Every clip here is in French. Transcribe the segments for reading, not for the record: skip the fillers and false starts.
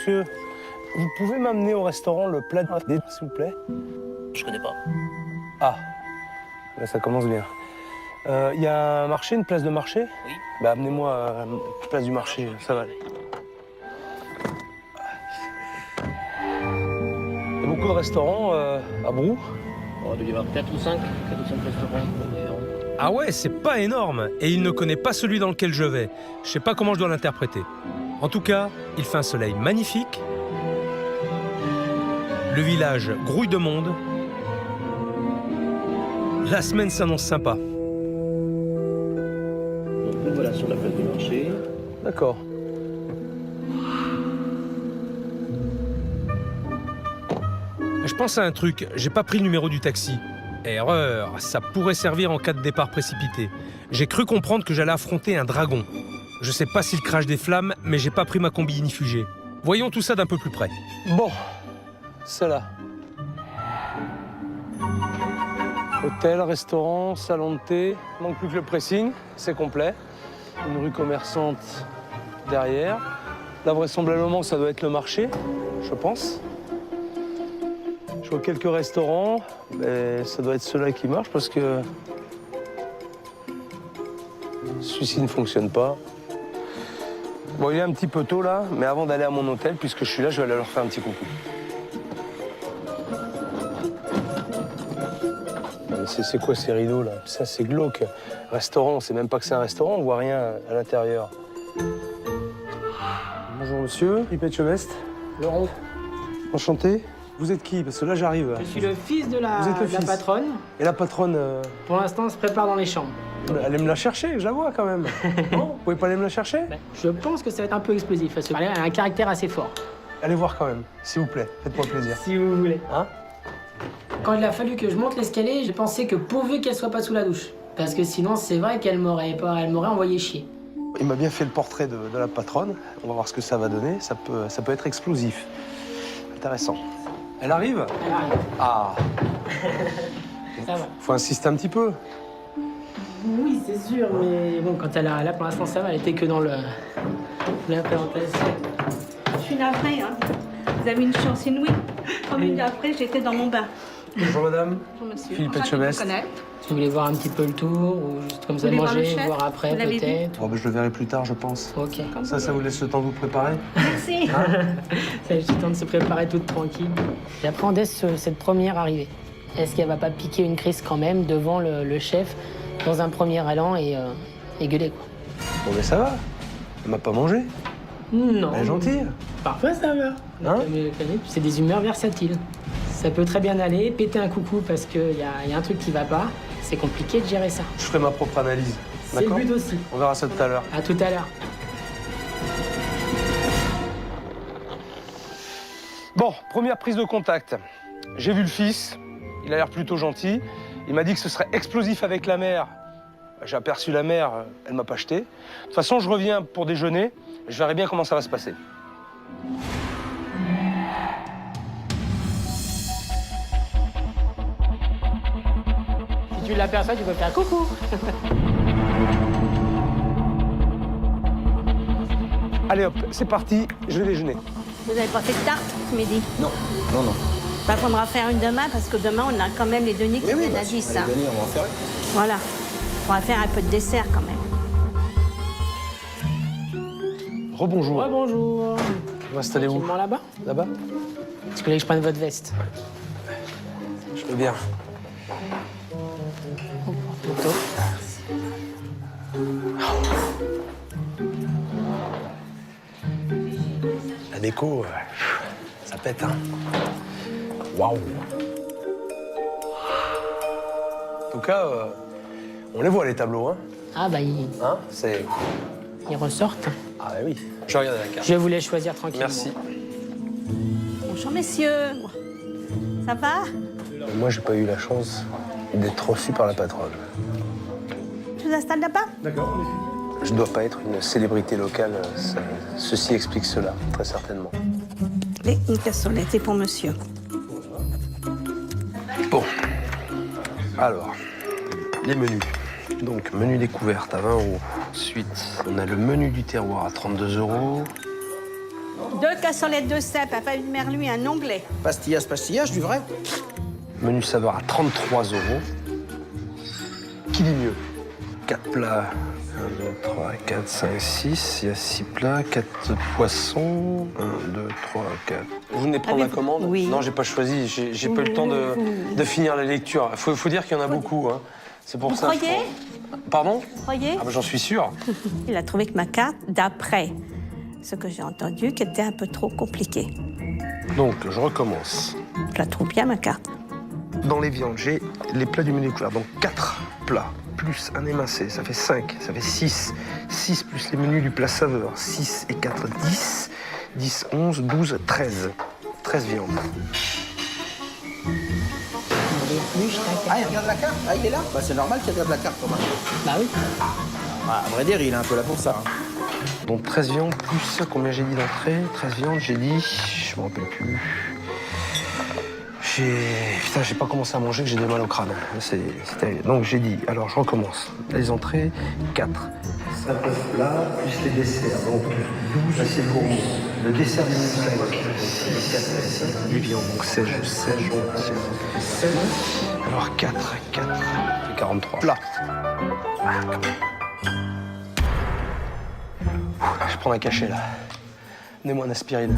monsieur, vous pouvez m'amener au restaurant le plat s'il vous plaît? Je connais pas. Ah, là, ça commence bien. Il y a un marché, une place de marché? Oui. Bah, amenez-moi à la place du marché, ça va aller. Il y a beaucoup de restaurants à Brou. Oh, il doit y avoir 4 ou 5 restaurants. Ah ouais, c'est pas énorme. Et il ne connaît pas celui dans lequel je vais. Je sais pas comment je dois l'interpréter. En tout cas, il fait un soleil magnifique. Le village grouille de monde. La semaine s'annonce sympa. Donc nous voilà sur la place du marché. D'accord. Je pense à un truc, j'ai pas pris le numéro du taxi. Erreur, ça pourrait servir en cas de départ précipité. J'ai cru comprendre que j'allais affronter un dragon. Je sais pas s'il crache des flammes, mais j'ai pas pris ma combi inifugée. Voyons tout ça d'un peu plus près. Bon, c'est là. Hôtel, restaurant, salon de thé. Manque plus que le pressing, c'est complet. Une rue commerçante derrière. Là, vraisemblablement, ça doit être le marché, je pense. Je vois quelques restaurants, mais ça doit être ceux-là qui marchent parce que celui-ci ne fonctionne pas. Bon, il est un petit peu tôt là, mais avant d'aller à mon hôtel, puisque je suis là, je vais aller leur faire un petit coucou. C'est quoi ces rideaux là? Ça, c'est glauque. Restaurant, on sait même pas que c'est un restaurant, on voit rien à l'intérieur. Bonjour monsieur, Philippe Etchebest. Laurent, Enchanté. Vous êtes qui? Parce que là, j'arrive. je suis le fils de la, Vous êtes le de la fils. patronne. Et la patronne, Pour l'instant, on se prépare dans les chambres. allez me la chercher, je la vois quand même. Vous pouvez pas aller me la chercher? Je pense que ça va être un peu explosif parce qu'elle a un caractère assez fort, Allez voir quand même, s'il vous plaît. Faites-moi plaisir. si vous voulez. Hein? Quand il a fallu que je monte l'escalier, j'ai pensé que pourvu qu'elle soit pas sous la douche. Parce que sinon, c'est vrai qu'elle m'aurait envoyé chier. Il m'a bien fait le portrait de la patronne. On va voir ce que ça va donner. Ça peut être explosif. Intéressant. Elle arrive? Elle arrive. Ah, Ça va. faut insister un petit peu. Oui, c'est sûr, mais bon, quand elle a là, pour l'instant, ça va. Elle était que dans la présentation. Je suis navrée, hein. Vous avez une chance inouïe. 3 minutes après, j'étais dans mon bain. Bonjour madame. Bonjour monsieur. Philippe Enchanté de vous Etchebest. connaître. Tu voulais voir un petit peu le tour, ou juste comme ça Vous voulez voir le manger, chef voir après Vous l'avez vu peut-être. Bon, ben, je le verrai plus tard, je pense. Ok. Ça vous laisse le temps de vous préparer? Merci. Ça a juste le temps de se préparer toute tranquille. J'appréhendais cette première arrivée. Est-ce qu'elle va pas piquer une crise quand même devant le chef dans un premier allant et gueuler quoi? Bon, mais ça va. Elle m'a pas mangé. Non. Elle est gentille. Parfois ça va. Hein? C'est des humeurs versatiles. Ça peut très bien aller, péter un coucou parce qu'il y a un truc qui va pas. C'est compliqué de gérer ça. Je ferai ma propre analyse. C'est le D'accord? but aussi. On verra ça tout à l'heure. À tout à l'heure. Bon, première prise de contact. J'ai vu le fils. Il a l'air plutôt gentil. Il m'a dit que ce serait explosif avec la mère. J'ai aperçu la mère, elle m'a pas jeté. De toute façon, je reviens pour déjeuner. Je verrai bien comment ça va se passer. Si tu l'aperçois, tu peux faire coucou. Allez hop, c'est parti, je vais déjeuner. Vous n'avez pas fait de tarte ce midi? Non. Il faudra faire une demain parce que demain, on a quand même les Denis qui viennent à 10. Hein. on va en faire. Voilà. On va faire un peu de dessert quand même. Rebonjour. Ouais, bonjour. Vous installez où? Tranquillement là-bas. Là-bas? Est-ce que vous voulez que je prenne votre veste? Je veux bien. Plutôt. La déco, ça pète, hein. Waouh. En tout cas, on les voit les tableaux, hein. Ah bah ils C'est... ressortent. Ah bah oui. Je regarde la carte. Je vous laisse choisir tranquillement. Merci. Bonjour messieurs. Ça va? Moi, j'ai pas eu la chance d'être reçu par la patronne. Je vous installe là-bas? D'accord. Je dois pas être une célébrité locale. Ceci explique cela, très certainement. Et une cassonette, c'est pour monsieur. Bon. Alors, les menus. Donc, menu découverte à 20 €. Ensuite, on a le menu du terroir à 32 €. 2 cassolettes de cèpe, un pain de merlu et un onglet. Pastillage, du vrai. Menu saveur à 33 €. Qui dit mieux? 4 plats. 1, 2, 3, 4, 5, 6. Il y a 6 plats, 4 poissons. 1, 2, 3, 4. Vous venez prendre la commande? Oui. Non, j'ai pas choisi. J'ai pas eu le temps de finir la lecture. Faut dire qu'il y en a beaucoup. Hein. C'est pour Vous ça. croyez? Pardon? Croyez? Ah bah, j'en suis sûr. Il a trouvé que ma carte, d'après ce que j'ai entendu, qui était un peu trop compliquée. Donc, je recommence. Je la trouve bien, ma carte. Dans les viandes, j'ai les plats du menu découvert. Donc 4 plats, plus un émincé, ça fait 5, ça fait 6. 6 plus les menus du plat saveur. 6 et 4, 10. 10, 11, 12, 13. 13 viandes. Ah, il regarde la carte? Ah, il est là? Bah, c'est normal qu'il regarde la carte, Thomas. Bah oui. Ah, à vrai dire, il est un peu là pour ça. Hein. Donc 13 viandes plus combien j'ai dit d'entrée? 13 viandes, j'ai dit. Je me rappelle plus. Putain, j'ai pas commencé à manger que j'ai des mal au crâne. C'est terrible. Donc j'ai dit, alors je recommence. Les entrées, 4. 5 plats, plus les desserts. Donc 12 assiettes pour moi. Le dessert du menu 8 viandes, donc 16. 16. Alors 4, 43. Plats. Je prends un cachet là. Donnez-moi un aspirine.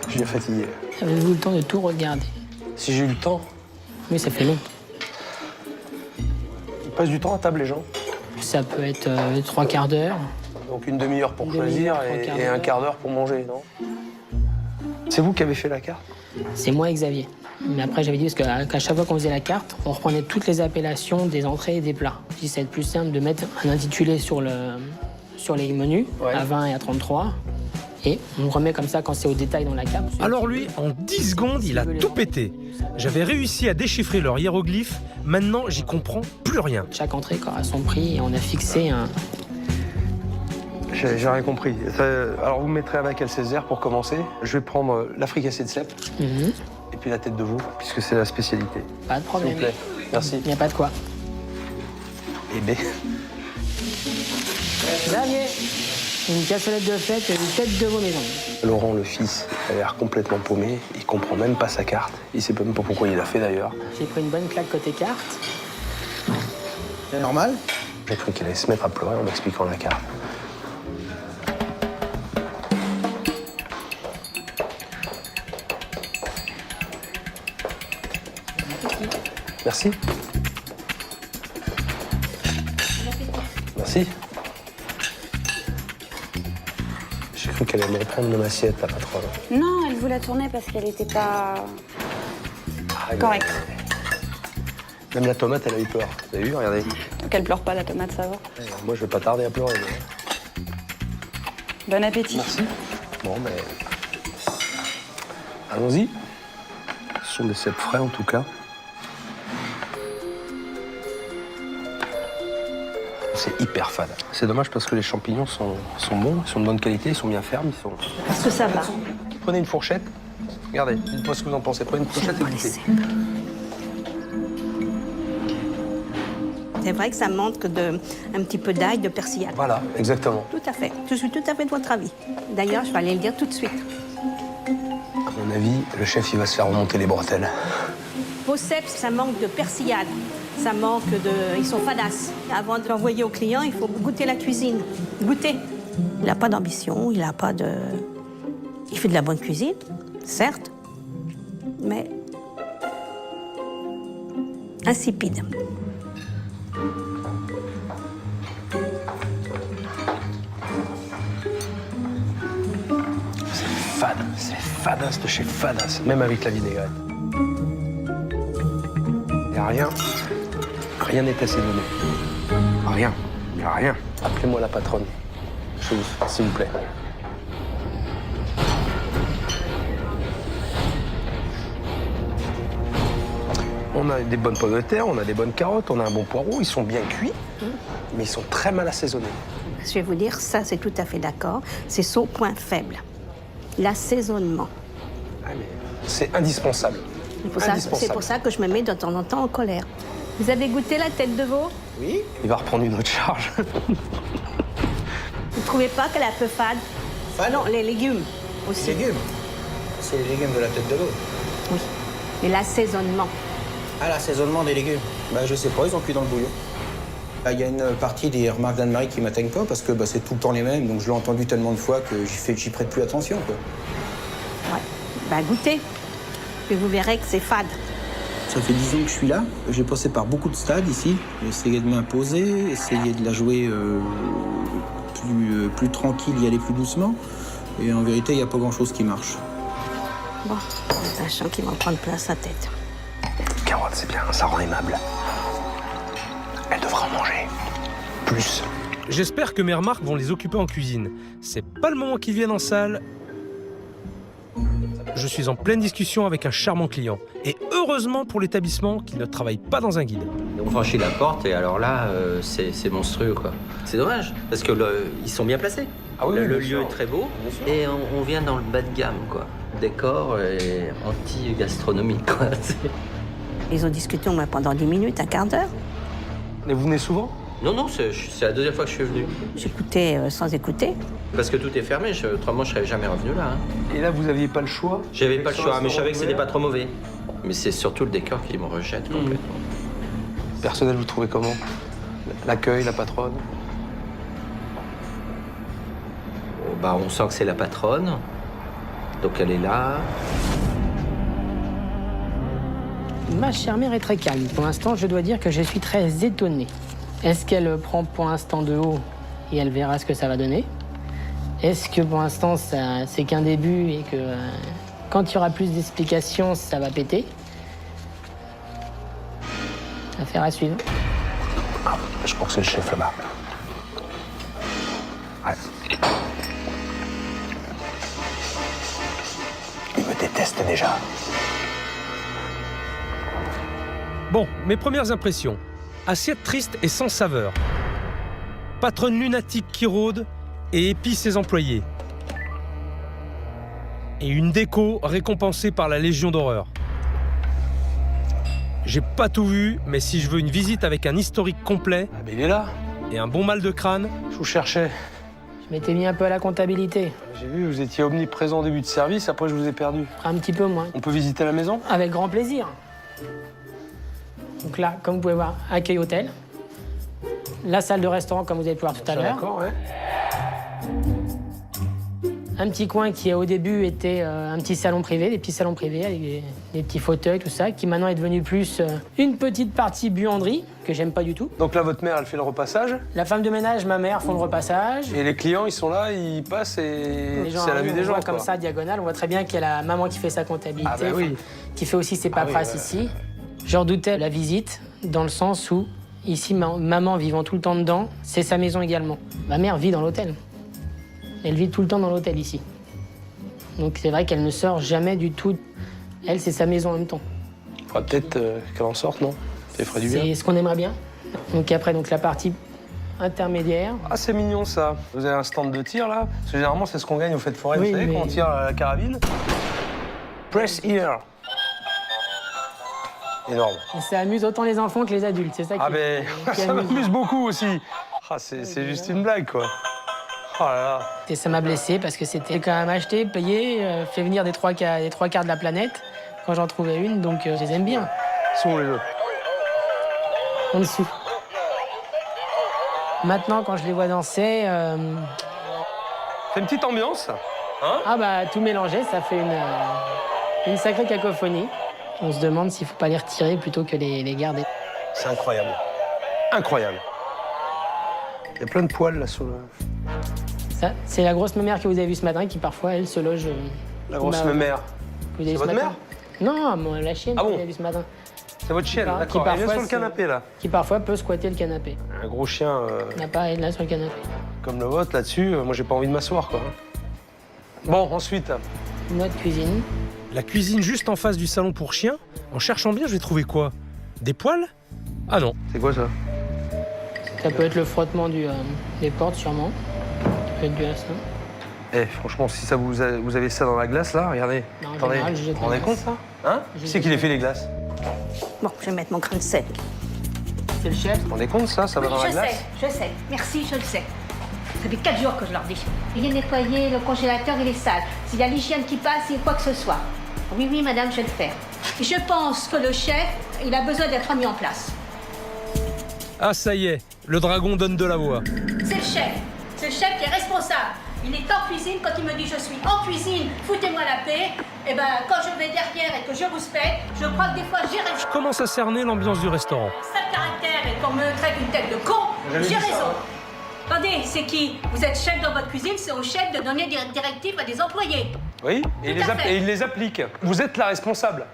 Je suis fatigué. Avez-vous le temps de tout regarder? Si j'ai eu le temps, Oui, ça fait long. ils passent du temps à table les gens. Ça peut être 3 quarts d'heure. Donc une demi-heure pour Une choisir demi-heure, 3 quarts et un d'heure. quart d'heure pour manger, non? C'est vous qui avez fait la carte? C'est moi et Xavier. Mais après, j'avais dit parce qu'à chaque fois qu'on faisait la carte, on reprenait toutes les appellations des entrées et des plats. Je dis, ça va être plus simple de mettre un intitulé sur les menus, Ouais. à 20 et à 33. Et on remet comme ça quand c'est au détail dans la carte. Alors lui, en 10 secondes, il a tout pété. J'avais réussi à déchiffrer leurs hiéroglyphes, maintenant j'y comprends plus rien. Chaque entrée a son prix et on a fixé un... J'ai rien compris. Alors vous me mettrez avec El Césaire pour commencer. Je vais prendre la fricassée de cèpe Mhm. et puis la tête de veau, puisque c'est la spécialité. Pas de S'il problème. vous plaît. Merci. Il n'y a pas de quoi. Et B. Xavier, une cassolette de fête et une tête de veau maison. Laurent, le fils, a l'air complètement paumé. Il comprend même pas sa carte. Il sait même pas pourquoi il l'a fait d'ailleurs. J'ai pris une bonne claque côté carte. C'est normal? J'ai cru qu'il allait se mettre à pleurer en m'expliquant la carte. Merci. Merci. J'ai cru qu'elle allait me reprendre mon assiette, la patronne. Non, elle voulait tourner parce qu'elle n'était pas... Ah, Correct. Même la tomate, elle a eu peur. Vous avez vu, regardez. Qu'elle pleure pas, la tomate, ça va. Moi, je vais pas tarder à pleurer. mais- Bon appétit. Merci. Bon, mais... Allons-y. Ce sont des cèpes frais, en tout cas. C'est hyper fade. C'est dommage parce que les champignons sont bons, ils sont de bonne qualité, ils sont bien fermes, ils sont... Est-ce que ça va? Prenez une fourchette. Regardez, dites-moi ce que vous en pensez. Prenez une fourchette et goûtez. C'est vrai que ça manque un petit peu d'ail, de persillade. Voilà, exactement. Tout à fait. Je suis tout à fait de votre avis. D'ailleurs, je vais aller le dire tout de suite. À mon avis, le chef, il va se faire remonter les bretelles. Vos cèpes, ça manque de persillade. Ça manque de... Ils sont fadasses. Avant de l'envoyer au client, il faut goûter la cuisine. Goûter. Il n'a pas d'ambition, il n'a pas de... Il fait de la bonne cuisine, certes, mais... insipide. C'est fadasse de chez fadasse, même avec la vinaigrette. Y a rien n'est assaisonné. Rien, y a rien. Appelez-moi la patronne, s'il vous plaît. On a des bonnes pommes de terre, on a des bonnes carottes, on a un bon poireau, ils sont bien cuits, mais ils sont très mal assaisonnés. Je vais vous dire, ça, c'est tout à fait d'accord. C'est son point faible. L'assaisonnement. Ah, mais c'est indispensable. C'est Indispensable. pour ça que je me mets de temps en temps en colère. Vous avez goûté la tête de veau? Oui. Il va reprendre une autre charge. Vous ne trouvez pas qu'elle est un peu fade? Fade. Non, les légumes aussi. Légumes. C'est les légumes de la tête de l'eau. Oui. Et l'assaisonnement. Ah, l'assaisonnement des légumes. Bah, je sais pas, ils ont cuit dans le bouillon. Il y a une partie des remarques d'Anne-Marie qui m'atteignent pas parce que c'est tout le temps les mêmes, donc je l'ai entendu tellement de fois que j'y prête plus attention, quoi. Ouais. Bah, goûtez. Et vous verrez que c'est fade. Ça fait 10 ans que je suis là. J'ai passé par beaucoup de stades ici. J'ai essayé de m'imposer, essayé de la jouer plus tranquille, y aller plus doucement. Et en vérité, il n'y a pas grand-chose qui marche. Bon, sachant qu'il va prendre place à tête. Carotte, c'est bien, ça rend aimable. Elle devra en manger. Plus. J'espère que mes remarques vont les occuper en cuisine. C'est pas le moment qu'ils viennent en salle. Je suis en pleine discussion avec un charmant client. Et heureusement pour l'établissement qu'il ne travaille pas dans un guide. On franchit la porte et alors là, c'est monstrueux, quoi. C'est dommage, parce que ils sont bien placés. Ah oui, le bien lieu sûr. est très beau et on vient dans le bas de gamme, quoi. Décor et anti-gastronomique, quoi. Ils ont discuté au moins pendant 10 minutes, un quart d'heure. Et vous venez souvent? Non, c'est la deuxième fois que je suis venu. J'écoutais sans écouter. Parce que tout est fermé, autrement je serais jamais revenu là. Hein. Et là, vous aviez pas le choix? J'avais pas le choix, mais je savais que c'était pas trop mauvais. Mais c'est surtout le décor qui me rejette complètement. Personnel, vous trouvez comment? L'accueil, la patronne? Bah, on sent que c'est la patronne, donc elle est là. Ma chère mère est très calme. Pour l'instant, je dois dire que je suis très étonné. Est-ce qu'elle prend pour l'instant de haut et elle verra ce que ça va donner? Est-ce que pour l'instant, c'est qu'un début et que quand il y aura plus d'explications, ça va péter? Affaire à suivre. Ah, je crois que c'est le chef là-bas. Ouais. Il me déteste déjà. Bon, mes premières impressions. Assiette triste et sans saveur. Patronne lunatique qui rôde et épie ses employés. Et une déco récompensée par la Légion d'horreur. J'ai pas tout vu, mais si je veux une visite avec un historique complet Ah, mais il est là. et un bon mal de crâne, Je vous cherchais. Je m'étais mis un peu à la comptabilité. J'ai vu, vous étiez omniprésent au début de service, après je vous ai perdu. Un petit peu moins. On peut visiter la maison? Avec grand plaisir. Donc là, comme vous pouvez voir, accueil hôtel. La salle de restaurant, comme vous allez pu voir tout à l'heure. D'accord, ouais. Un petit coin qui, au début, était un petit salon privé, des petits salons privés avec des petits fauteuils, tout ça, qui maintenant est devenu plus une petite partie buanderie, que j'aime pas du tout. Donc là, votre mère, elle fait le repassage. La femme de ménage, ma mère, font le repassage. Et les clients, ils sont là, ils passent et Les gens c'est à la vue arrivent, des on gens, voit quoi. comme ça, diagonale. On voit très bien qu'il y a la maman qui fait sa comptabilité, Ah bah oui. qui fait aussi ses Ah oui, paperasses ouais. ici. Je redoutais la visite, dans le sens où, ici, maman vivant tout le temps dedans, c'est sa maison également. Ma mère vit dans l'hôtel. Elle vit tout le temps dans l'hôtel ici. Donc c'est vrai qu'elle ne sort jamais du tout. Elle, c'est sa maison en même temps. Faudra peut-être qu'elle en sorte, non? Ça ferait du bien. C'est ce qu'on aimerait bien. Donc après, donc, la partie intermédiaire. Ah, c'est mignon, ça. Vous avez un stand de tir, là? Parce que généralement, c'est ce qu'on gagne au fête forêt. Oui, vous savez, mais- quand on tire à la carabine. Press here. Énorme. Et ça amuse autant les enfants que les adultes. C'est ça Ah qui, ben, qui ça amuse. m'amuse beaucoup aussi. Ah, c'est juste une blague, quoi. Oh là là. Et ça m'a blessé parce que c'était quand même acheté, payé, fait venir des trois quarts de la planète quand j'en trouvais une, donc je les aime bien. Ils sont où, les autres? En dessous. Maintenant, quand je les vois danser, C'est une petite ambiance, hein? ah bah tout mélangé, ça fait une sacrée cacophonie. On se demande s'il faut pas les retirer plutôt que les garder. C'est incroyable. Incroyable. Il y a plein de poils, là, sur le... Ça, c'est la grosse mémère que vous avez vue ce matin qui parfois, elle, se loge. La grosse bah, mémère. que vous avez C'est vue ce votre matin. Non, la chienne Ah que bon vous avez vue ce matin. C'est votre chienne, Qui d'accord. Elle est parfois, sur le canapé, là. Qui parfois peut squatter le canapé. Un gros chien N'a pas à être là sur le canapé. comme le vôtre, là-dessus, moi, j'ai pas envie de m'asseoir, quoi. Bon, ensuite, Notre cuisine. la cuisine juste en face du salon pour chiens, en cherchant bien, je vais trouver quoi? Des poils? Ah non. c'est quoi, ça? Ça peut être le frottement des portes, sûrement. Ça peut être dû à ça. Eh, franchement, si ça vous avez ça dans la glace, là, regardez. Non, en Attendez, général, je jette vous vous rendez la compte, glace. ça? Hein? Je Qui c'est jette qui les la fait, les glaces? Bon, je vais mettre mon grain de sel. C'est le chef. Vous vous rendez compte, ça va dans la glace? je sais. Merci, je le sais. Ça fait 4 jours que je leur dis. Veuillez nettoyer le congélateur et les salles. S'il y a l'hygiène qui passe, il y a quoi que ce soit. Oui, oui, madame, je vais le faire. Et je pense que le chef, il a besoin d'être mis en place. Ah ça y est, le dragon donne de la voix. C'est le chef. C'est le chef qui est responsable. Il est en cuisine quand il me dit je suis en cuisine, foutez-moi la paix. Et ben quand je vais derrière et que je rouspète, je crois que des fois j'ai raison. Je commence à cerner l'ambiance du restaurant. Sale caractère et qu'on me traite une tête de con, j'ai raison. Attendez, c'est qui? Vous êtes chef dans votre cuisine, c'est au chef de donner des directives à des employés. Oui, et il les applique. Vous êtes la responsable.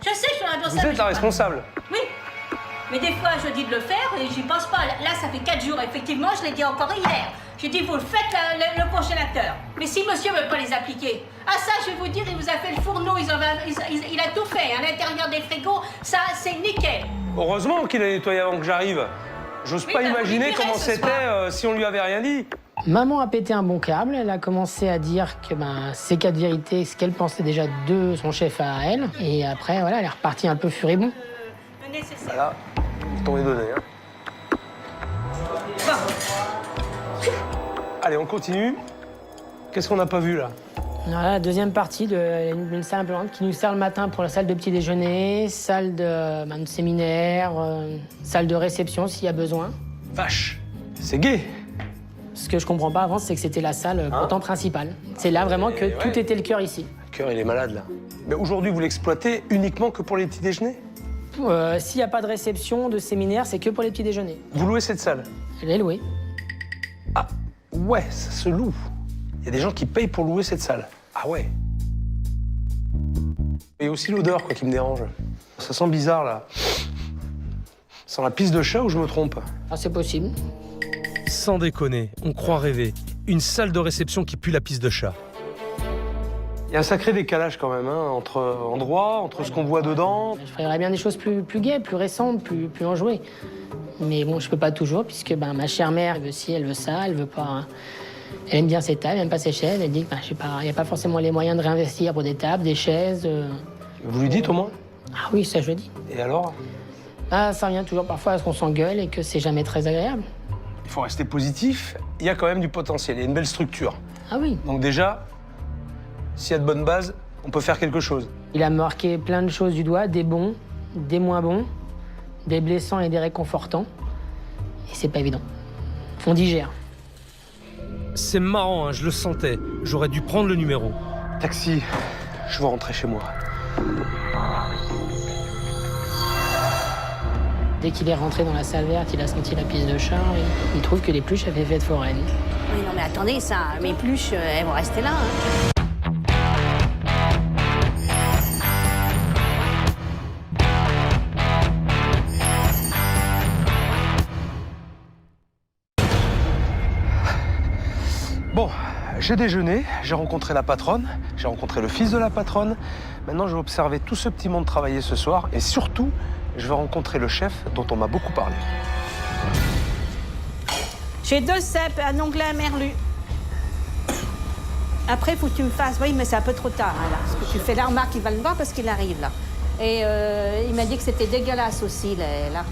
Je sais, je suis la responsable. Vous êtes la responsable. Oui. Mais des fois, je dis de le faire et j'y pense pas. Là, ça fait 4 jours, effectivement, je l'ai dit encore hier. J'ai dit, vous le faites, le congélateur. Mais si monsieur ne veut pas les appliquer, ah ça, je vais vous dire, il vous a fait le fourneau, il a tout fait. À l'intérieur des frigos, ça, c'est nickel. Heureusement qu'il a nettoyé avant que j'arrive. J'ose pas imaginer comment c'était si on lui avait rien dit. Maman a pété un bon câble. Elle a commencé à dire que ces 4 vérités, ce qu'elle pensait déjà de son chef à elle. Et après, voilà, elle est repartie un peu furibond. Le nécessaire. Voilà, ton est donné. Hein. Allez, on continue. Qu'est-ce qu'on n'a pas vu là? Voilà, la deuxième partie d'une salle implanante qui nous sert le matin pour la salle de petit déjeuner, salle de séminaire, salle de réception s'il y a besoin. Vache, c'est gai. Ce que je comprends pas avant, c'est que c'était la salle pourtant principale. C'est là vraiment que tout était le cœur ici. Le cœur, il est malade là. Mais aujourd'hui, vous l'exploitez uniquement que pour les petits déjeuners? S'il n'y a pas de réception, de séminaire, c'est que pour les petits déjeuners. Vous louez cette salle? Elle est louée. Ah, ouais, ça se loue. Il y a des gens qui payent pour louer cette salle. Ah ouais. Il y a aussi l'odeur quoi, qui me dérange. Ça sent bizarre là. Ça sent la pisse de chat ou je me trompe? Ah, c'est possible. Sans déconner, on croit rêver. Une salle de réception qui pue la pisse de chat. Il y a un sacré décalage quand même, hein, entre endroits, entre ce qu'on voit dedans. Je ferais bien des choses plus gaies, plus récentes, plus enjouées. Mais bon, je peux pas toujours, puisque ma chère mère, elle veut ci, elle veut ça, elle veut pas... Hein. Elle aime bien ses tables, elle aime pas ses chaises. Elle dit que il n'y a pas forcément les moyens de réinvestir pour des tables, des chaises. Vous lui dites au moins? Ah oui, ça je le dis. Et alors? Ah, ça revient toujours parfois à ce qu'on s'engueule et que c'est jamais très agréable. Il faut rester positif. Il y a quand même du potentiel, il y a une belle structure. Ah oui. Donc déjà, s'il y a de bonnes bases, on peut faire quelque chose. Il a marqué plein de choses du doigt, des bons, des moins bons, des blessants et des réconfortants. Et c'est pas évident. On digère. C'est marrant, hein, je le sentais. J'aurais dû prendre le numéro. Taxi, je veux rentrer chez moi. Dès qu'il est rentré dans la salle verte, il a senti la pisse de chat et il trouve que les pluches avaient fait de foraine. Oui, non, mais attendez, ça, mes pluches, elles vont rester là. Hein. Bon, j'ai déjeuné, j'ai rencontré la patronne, j'ai rencontré le fils de la patronne. Maintenant, je vais observer tout ce petit monde travailler ce soir et surtout, je vais rencontrer le chef dont on m'a beaucoup parlé. J'ai 2 cèpes, un onglet, un merlu. Après, il faut que tu me fasses... Oui, mais c'est un peu trop tard, hein, là. Ce que tu fais là, remarque, il va le voir parce qu'il arrive, là. Et il m'a dit que c'était dégueulasse aussi, là.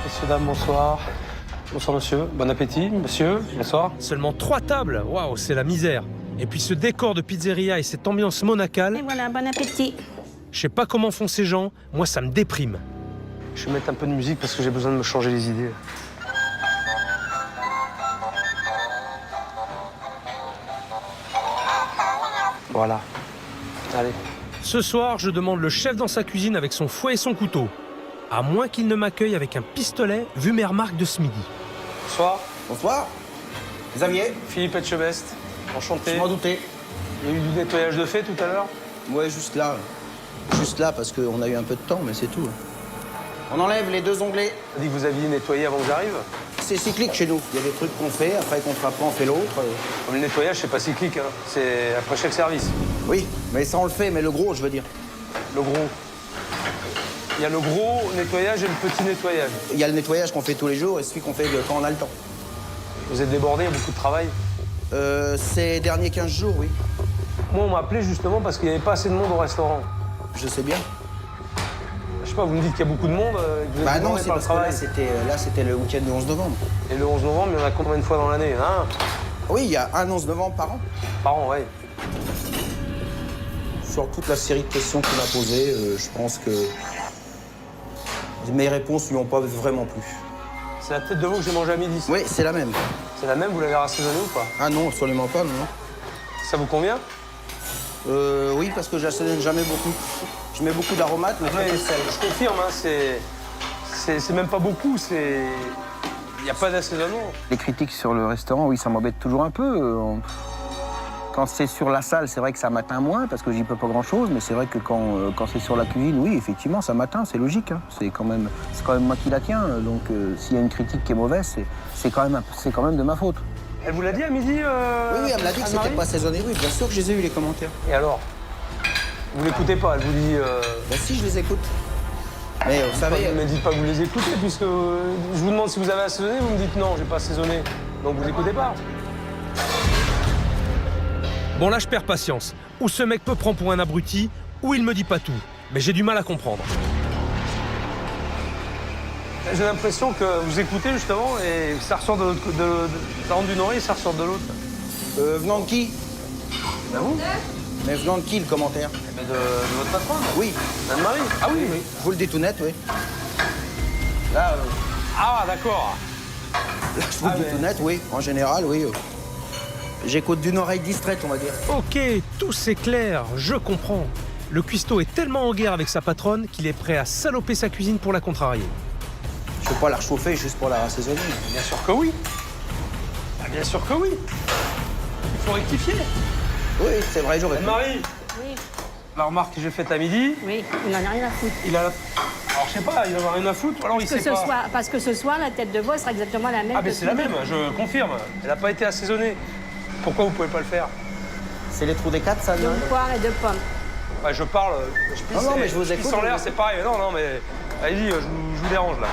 Messieurs, dames, bonsoir. Bonsoir, monsieur. Bon appétit, monsieur. Bonsoir. Seulement 3 tables, waouh, c'est la misère. Et puis ce décor de pizzeria et cette ambiance monacale, Et voilà, bon appétit. je sais pas comment font ces gens, moi ça me déprime. Je vais mettre un peu de musique parce que j'ai besoin de me changer les idées. Voilà. Allez. Ce soir, je demande le chef dans sa cuisine avec son fouet et son couteau. À moins qu'il ne m'accueille avec un pistolet, vu mes remarques de ce midi. Bonsoir. Bonsoir. Xavier. Philippe Etchebest. Enchanté. Je m'en doutais. Il y a eu du nettoyage de fait tout à l'heure? Ouais, juste là. Juste là, parce qu'on a eu un peu de temps, mais c'est tout. On enlève les 2 onglets. On a dit que vous aviez nettoyé avant que j'arrive. C'est cyclique chez nous. Il y a des trucs qu'on fait, après qu'on fera pas, on fait l'autre. Comme le nettoyage, c'est pas cyclique, hein. C'est après chaque service. Oui, mais ça on le fait, mais le gros, je veux dire. Le gros. Il y a le gros nettoyage et le petit nettoyage. Il y a le nettoyage qu'on fait tous les jours et celui qu'on fait quand on a le temps. Vous êtes débordé, il y a beaucoup de travail. Ces derniers 15 jours, oui. Moi, on m'a appelé justement parce qu'il n'y avait pas assez de monde au restaurant. Je sais bien. Je sais pas, vous me dites qu'il y a beaucoup de monde, que vous êtes Bah non, débordé c'est par le parce que travail. là, c'était le week-end du 11 novembre. Et le 11 novembre, il y en a combien de fois dans l'année? Hein? Oui, il y a un 11 novembre par an. Par an, ouais. Sur toute la série de questions qu'il m'a posées, je pense que mes réponses lui ont pas vraiment plu. C'est la tête de veau que j'ai mangée à midi. Oui, c'est la même. C'est la même, vous l'avez rassaisonnée ou pas? Ah non, absolument pas, non. Ça vous convient? Oui, parce que j'assaisonne jamais beaucoup. Je mets beaucoup d'aromates, mais très peu de sel. Je confirme, hein, c'est même pas beaucoup, c'est... Il n'y a pas d'assaisonnement. Les critiques sur le restaurant, oui, ça m'embête toujours un peu. Quand c'est sur la salle, c'est vrai que ça m'atteint moins, parce que j'y peux pas grand-chose, mais c'est vrai que quand c'est sur la cuisine, oui, effectivement, ça m'atteint, c'est logique. Hein. C'est quand même moi qui la tiens, donc s'il y a une critique qui est mauvaise, c'est quand même de ma faute. Elle vous l'a dit à midi Oui, elle me l'a dit que c'était pas assaisonné, oui, bien sûr que je les ai eu les commentaires. Et alors? Vous l'écoutez pas, elle vous dit... Ben si, je les écoute. Mais vous savez... Ne me dites pas que vous les écoutez, puisque je vous demande si vous avez assaisonné, vous me dites non, j'ai pas assaisonné. Donc vous écoutez pas. Bon là je perds patience. Ou ce mec me prend pour un abruti, ou il me dit pas tout. Mais j'ai du mal à comprendre. J'ai l'impression que vous écoutez justement et ça ressort de l'autre côté. Ça rentre d'une oreille et ça ressort de l'autre. Venant de qui? Ben vous? Mais venant de qui, le commentaire? Mais de votre patronne? Oui. Anne-Marie? Ah oui, oui. Je vous le dis tout net, oui. Là, Ah, d'accord. Là, je vous le dis tout net, oui. En général, oui. J'écoute d'une oreille distraite, on va dire. Ok, tout c'est clair, je comprends. Le cuistot est tellement en guerre avec sa patronne qu'il est prêt à saloper sa cuisine pour la contrarier. Je peux pas la réchauffer juste pour la rassaisonner. Bien sûr que oui. Ah, bien sûr que oui. Il faut rectifier. Oui, c'est vrai, j'aurais pu. Anne-Marie, Oui, la remarque que j'ai faite à midi, oui, il n'en a rien à foutre. il a... Alors, je sais pas, il en a rien à foutre, ou alors il sait pas. Parce que ce soir, la tête de veau sera exactement la même. Ah, mais que c'est la ce midi. même, je confirme. Elle n'a pas été assaisonnée. Pourquoi vous pouvez pas le faire? C'est les trous des quatre, ça, De non? poire et de pommes. Bah, je parle, je pisse, Non, mais je vous pisse écoute, en je l'air, vous c'est pareil. Non, non, mais allez-y, je vous dérange là.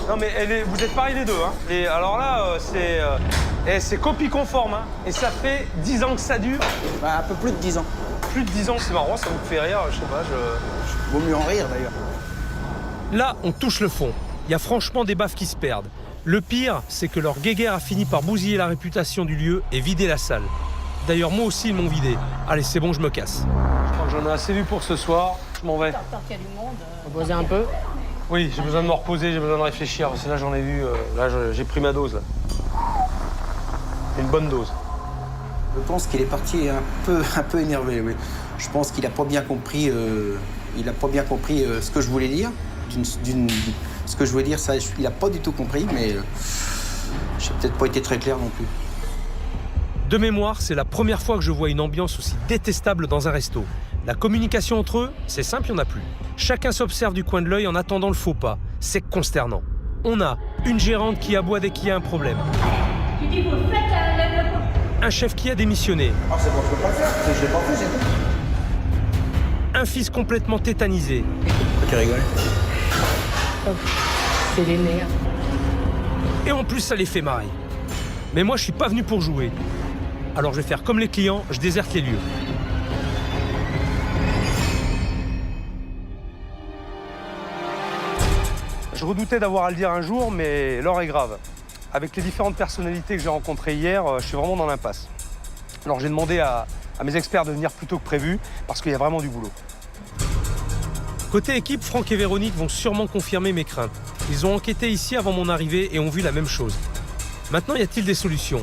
Non, mais vous êtes pareils les deux. Hein. Et alors là, c'est copie conforme. Hein. Et ça fait 10 ans que ça dure. Bah, un peu plus de 10 ans. Plus de 10 ans, c'est marrant, ça vous fait rire, je sais pas. Vaut mieux en rire, d'ailleurs. Là, on touche le fond. Il y a franchement des baffes qui se perdent. Le pire, c'est que leur guéguerre a fini par bousiller la réputation du lieu et vider la salle. D'ailleurs, moi aussi, ils m'ont vidé. Allez, c'est bon, je me casse. Je crois que j'en ai assez vu pour ce soir. Je m'en vais. Tant qu'il y a du monde. Reposer un peu. Oui, j'ai besoin de me reposer, j'ai besoin de réfléchir. Parce que là, j'en ai vu. Là, j'ai pris ma dose. Là. Une bonne dose. Je pense qu'il est parti un peu énervé, oui. Je pense qu'il n'a pas bien compris, ce que je voulais dire. Ce que je voulais dire, ça, il n'a pas du tout compris, mais j'ai peut-être pas été très clair non plus. De mémoire, c'est la première fois que je vois une ambiance aussi détestable dans un resto. La communication entre eux, c'est simple, il n'y en a plus. Chacun s'observe du coin de l'œil en attendant le faux pas. C'est consternant. On a une gérante qui aboie dès qu'il y a un problème. Un chef qui a démissionné. Ah, c'est bon, je peux pas le faire, je l'ai pas fait, c'est tout. Un fils complètement tétanisé. Pourquoi tu rigoles? C'est les nerfs. Et en plus, ça les fait marrer. Mais moi, je suis pas venu pour jouer. Alors je vais faire comme les clients, je déserte les lieux. Je redoutais d'avoir à le dire un jour, mais l'heure est grave. Avec les différentes personnalités que j'ai rencontrées hier, je suis vraiment dans l'impasse. Alors j'ai demandé à mes experts de venir plus tôt que prévu, parce qu'il y a vraiment du boulot. Côté équipe, Franck et Véronique vont sûrement confirmer mes craintes. Ils ont enquêté ici avant mon arrivée et ont vu la même chose. Maintenant, y a-t-il des solutions?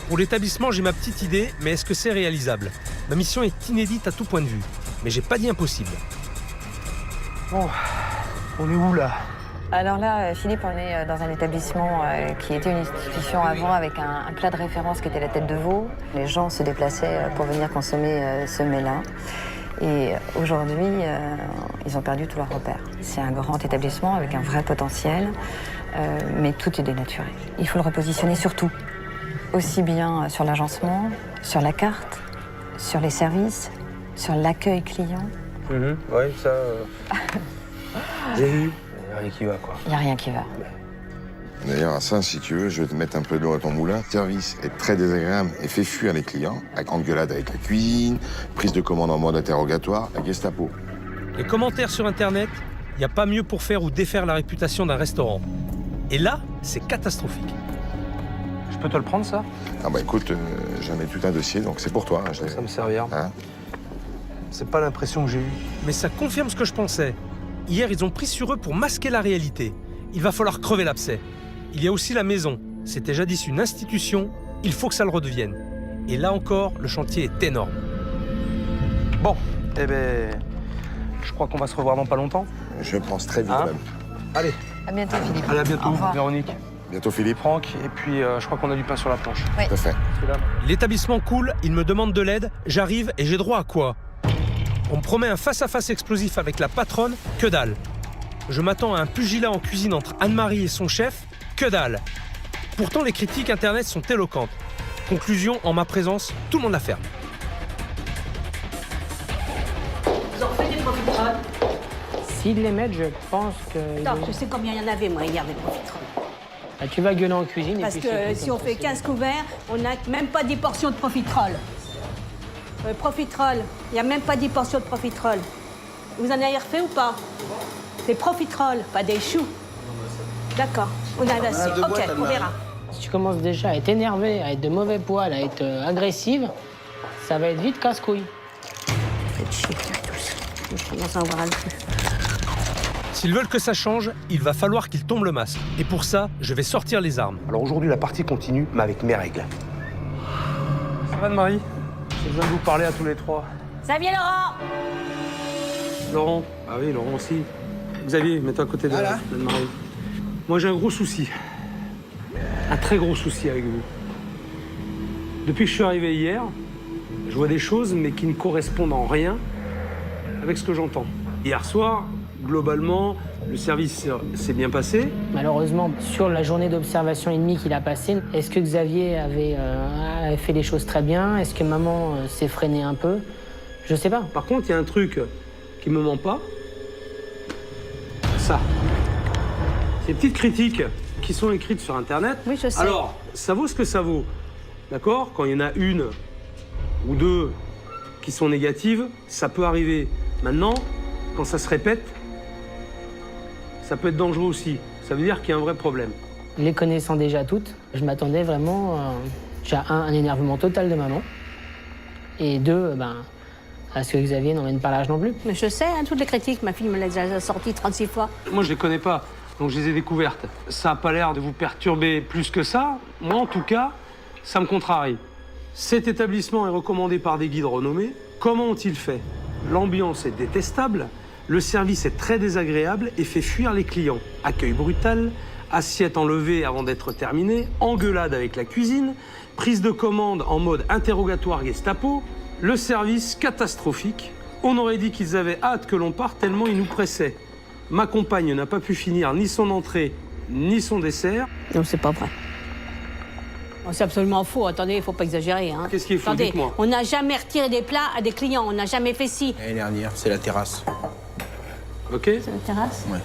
Pour l'établissement, j'ai ma petite idée, mais est-ce que c'est réalisable? Ma mission est inédite à tout point de vue, mais j'ai pas dit impossible. Bon, on est où là? Alors là, Philippe, on est dans un établissement qui était une institution avant avec un plat de référence qui était la tête de veau. Les gens se déplaçaient pour venir consommer ce mets-là. Et aujourd'hui, ils ont perdu tous leurs repères. C'est un grand établissement avec un vrai potentiel, mais tout est dénaturé. Il faut le repositionner sur tout, aussi bien sur l'agencement, sur la carte, sur les services, sur l'accueil client. Oui, ça... j'ai vu. Il n'y a rien qui va, quoi. Il n'y a rien qui va. D'ailleurs, à ça, si tu veux, je vais te mettre un peu d'eau à ton moulin. Le service est très désagréable et fait fuir les clients. Avec engueulade avec la cuisine, prise de commande en mode interrogatoire, la Gestapo. Les commentaires sur Internet, Il n'y a pas mieux pour faire ou défaire la réputation d'un restaurant. Et là, c'est catastrophique. Je peux te le prendre, ça? Ah bah écoute, j'en ai tout un dossier, donc c'est pour toi. Hein, Ça me servir. Hein? C'est pas l'impression que j'ai eue. Mais ça confirme ce que je pensais. Hier, ils ont pris sur eux pour masquer la réalité. Il va falloir crever l'abcès. Il y a aussi la maison. C'était jadis une institution, il faut que ça le redevienne. Et là encore, le chantier est énorme. Bon, eh ben, je crois qu'on va se revoir dans pas longtemps. Je pense très vite Hein? même. Allez, À bientôt, Philippe. allez, à bientôt, Au revoir. Véronique, Bientôt Philippe. Franck, et puis je crois qu'on a du pain sur la planche. Tout à fait. L'établissement coule, il me demande de l'aide, j'arrive et j'ai droit à quoi? On me promet un face-à-face explosif avec la patronne, que dalle. Je m'attends à un pugilat en cuisine entre Anne-Marie et son chef, que dalle. Pourtant, les critiques internet sont éloquentes. Conclusion, en ma présence, tout le monde la ferme. Vous en faites des profiteroles? S'ils les mettent, je pense que... Attends, je sais combien il y en avait, moi, hier, des profiteroles. Bah, tu vas gueuler en cuisine Parce et puis que c'est tout si on comme fait ça. 15 couverts, on n'a même pas 10 portions de profiteroles. Profiteroles, il n'y a même pas 10 portions de profiteroles. Vous en avez refait ou pas? Des profiteroles, pas des choux. D'accord, on a assez. Ok, on verra. Si tu commences déjà à être énervé, à être de mauvais poil, à être agressive, ça va être vite casse-couille. Faites chier, là, tous. Je commence à en voir un peu. S'ils veulent que ça change, il va falloir qu'ils tombent le masque. Et pour ça, je vais sortir les armes. Alors aujourd'hui, la partie continue, mais avec mes règles. Ça va, Anne-Marie? J'ai besoin de vous parler à tous les trois. Xavier Laurent! Laurent? Ah oui, Laurent aussi. Xavier, mets-toi à côté d'Anne-Marie. Moi, j'ai un gros souci. Un très gros souci avec vous. Depuis que je suis arrivé hier, je vois des choses, mais qui ne correspondent en rien avec ce que j'entends. Hier soir, globalement, le service s'est bien passé. Malheureusement, sur la journée d'observation et demie qu'il a passée, est-ce que Xavier avait fait les choses très bien? Est-ce que maman s'est freinée un peu? Je sais pas. Par contre, il y a un truc qui me ment pas. Ça. Ces petites critiques qui sont écrites sur Internet. Oui, je sais. Alors, ça vaut ce que ça vaut. D'accord? Quand il y en a une ou deux qui sont négatives, ça peut arriver. Maintenant, quand ça se répète, ça peut être dangereux aussi. Ça veut dire qu'il y a un vrai problème. Les connaissant déjà toutes, je m'attendais vraiment déjà un énervement total de maman, et deux, à ce que Xavier n'emmène pas l'âge non plus. Mais je sais, hein, toutes les critiques, ma fille me l'a déjà sorti 36 fois. Moi, je les connais pas, donc je les ai découvertes. Ça n'a pas l'air de vous perturber plus que ça. Moi, en tout cas, ça me contrarie. Cet établissement est recommandé par des guides renommés. Comment ont-ils fait? L'ambiance est détestable, le service est très désagréable et fait fuir les clients. Accueil brutal, assiette enlevée avant d'être terminée, engueulade avec la cuisine, prise de commande en mode interrogatoire Gestapo, le service catastrophique. On aurait dit qu'ils avaient hâte que l'on parte tellement ils nous pressaient. Ma compagne n'a pas pu finir ni son entrée, ni son dessert. Non, c'est pas vrai. Oh, c'est absolument faux. Attendez, il faut pas exagérer. Hein. Qu'est-ce qui est faux? Attendez, Dites-moi. on n'a jamais retiré des plats à des clients. On n'a jamais fait ci. L'année dernière, c'est la terrasse. Ok? C'est la terrasse? Ouais.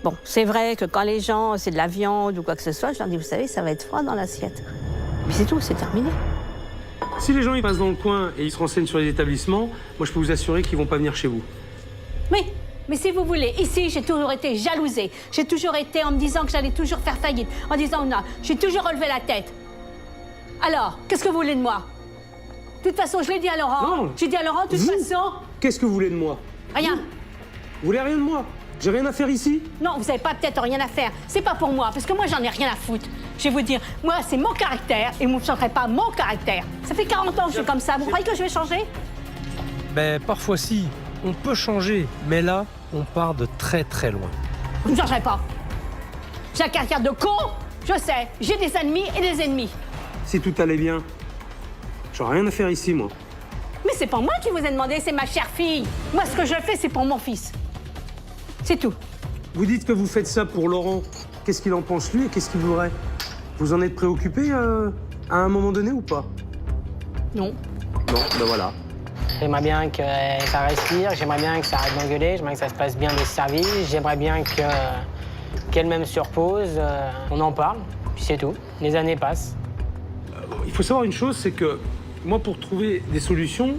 Bon, c'est vrai que quand les gens, c'est de la viande ou quoi que ce soit, je leur dis, vous savez, ça va être froid dans l'assiette. Mais c'est tout, c'est terminé. Si les gens ils passent dans le coin et ils se renseignent sur les établissements, moi je peux vous assurer qu'ils vont pas venir chez vous. Oui, mais si vous voulez, ici, j'ai toujours été jalousée. J'ai toujours été en me disant que j'allais toujours faire faillite. En disant, non, j'ai toujours relevé la tête. Alors, qu'est-ce que vous voulez de moi? De toute façon, je l'ai dit à Laurent. Non. J'ai dit à Laurent, de toute façon, Qu'est-ce que vous voulez de moi? rien. Vous voulez rien de moi? J'ai rien à faire ici? Non, vous n'avez pas peut-être rien à faire. C'est pas pour moi, parce que moi, j'en ai rien à foutre. Je vais vous dire, moi, c'est mon caractère, et vous ne changerez pas mon caractère. Ça fait 40 ans que je suis comme ça. Vous croyez que je vais changer? Ben, parfois si, on peut changer, mais là, on part de très très loin. Vous ne changerez pas. J'ai un caractère de con, je sais. J'ai des ennemis et des ennemis. Si tout allait bien, j'aurais rien à faire ici, moi. Mais c'est pas moi qui vous ai demandé, c'est ma chère fille. Moi, ce que je fais, c'est pour mon fils. C'est tout. Vous dites que vous faites ça pour Laurent. Qu'est-ce qu'il en pense lui et qu'est-ce qu'il voudrait? Vous en êtes préoccupé à un moment donné ou pas? Non. Non, ben voilà. J'aimerais bien que ça respire, j'aimerais bien que ça arrête d'engueuler, j'aimerais que ça se passe bien le service, j'aimerais bien qu'elle-même se repose, on en parle, puis c'est tout. Les années passent. Il faut savoir une chose, c'est que moi, pour trouver des solutions,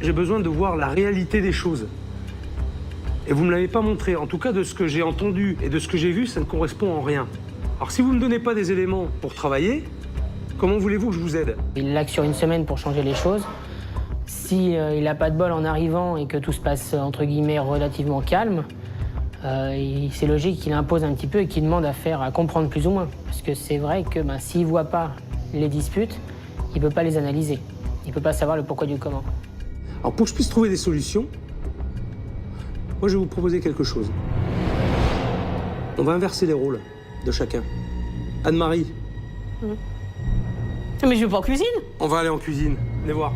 j'ai besoin de voir la réalité des choses. Et vous ne me l'avez pas montré. En tout cas, de ce que j'ai entendu et de ce que j'ai vu, ça ne correspond en rien. Alors si vous ne me donnez pas des éléments pour travailler, comment voulez-vous que je vous aide? Il l'a que sur une semaine pour changer les choses. Si il n'a pas de bol en arrivant et que tout se passe, entre guillemets, relativement calme, c'est logique qu'il impose un petit peu et qu'il demande à comprendre plus ou moins. Parce que c'est vrai que s'il ne voit pas les disputes, il ne peut pas les analyser. Il ne peut pas savoir le pourquoi du comment. Alors pour que je puisse trouver des solutions, moi je vais vous proposer quelque chose. On va inverser les rôles de chacun. Anne-Marie, Mais je vais pas en cuisine. on va aller en cuisine. Venez voir.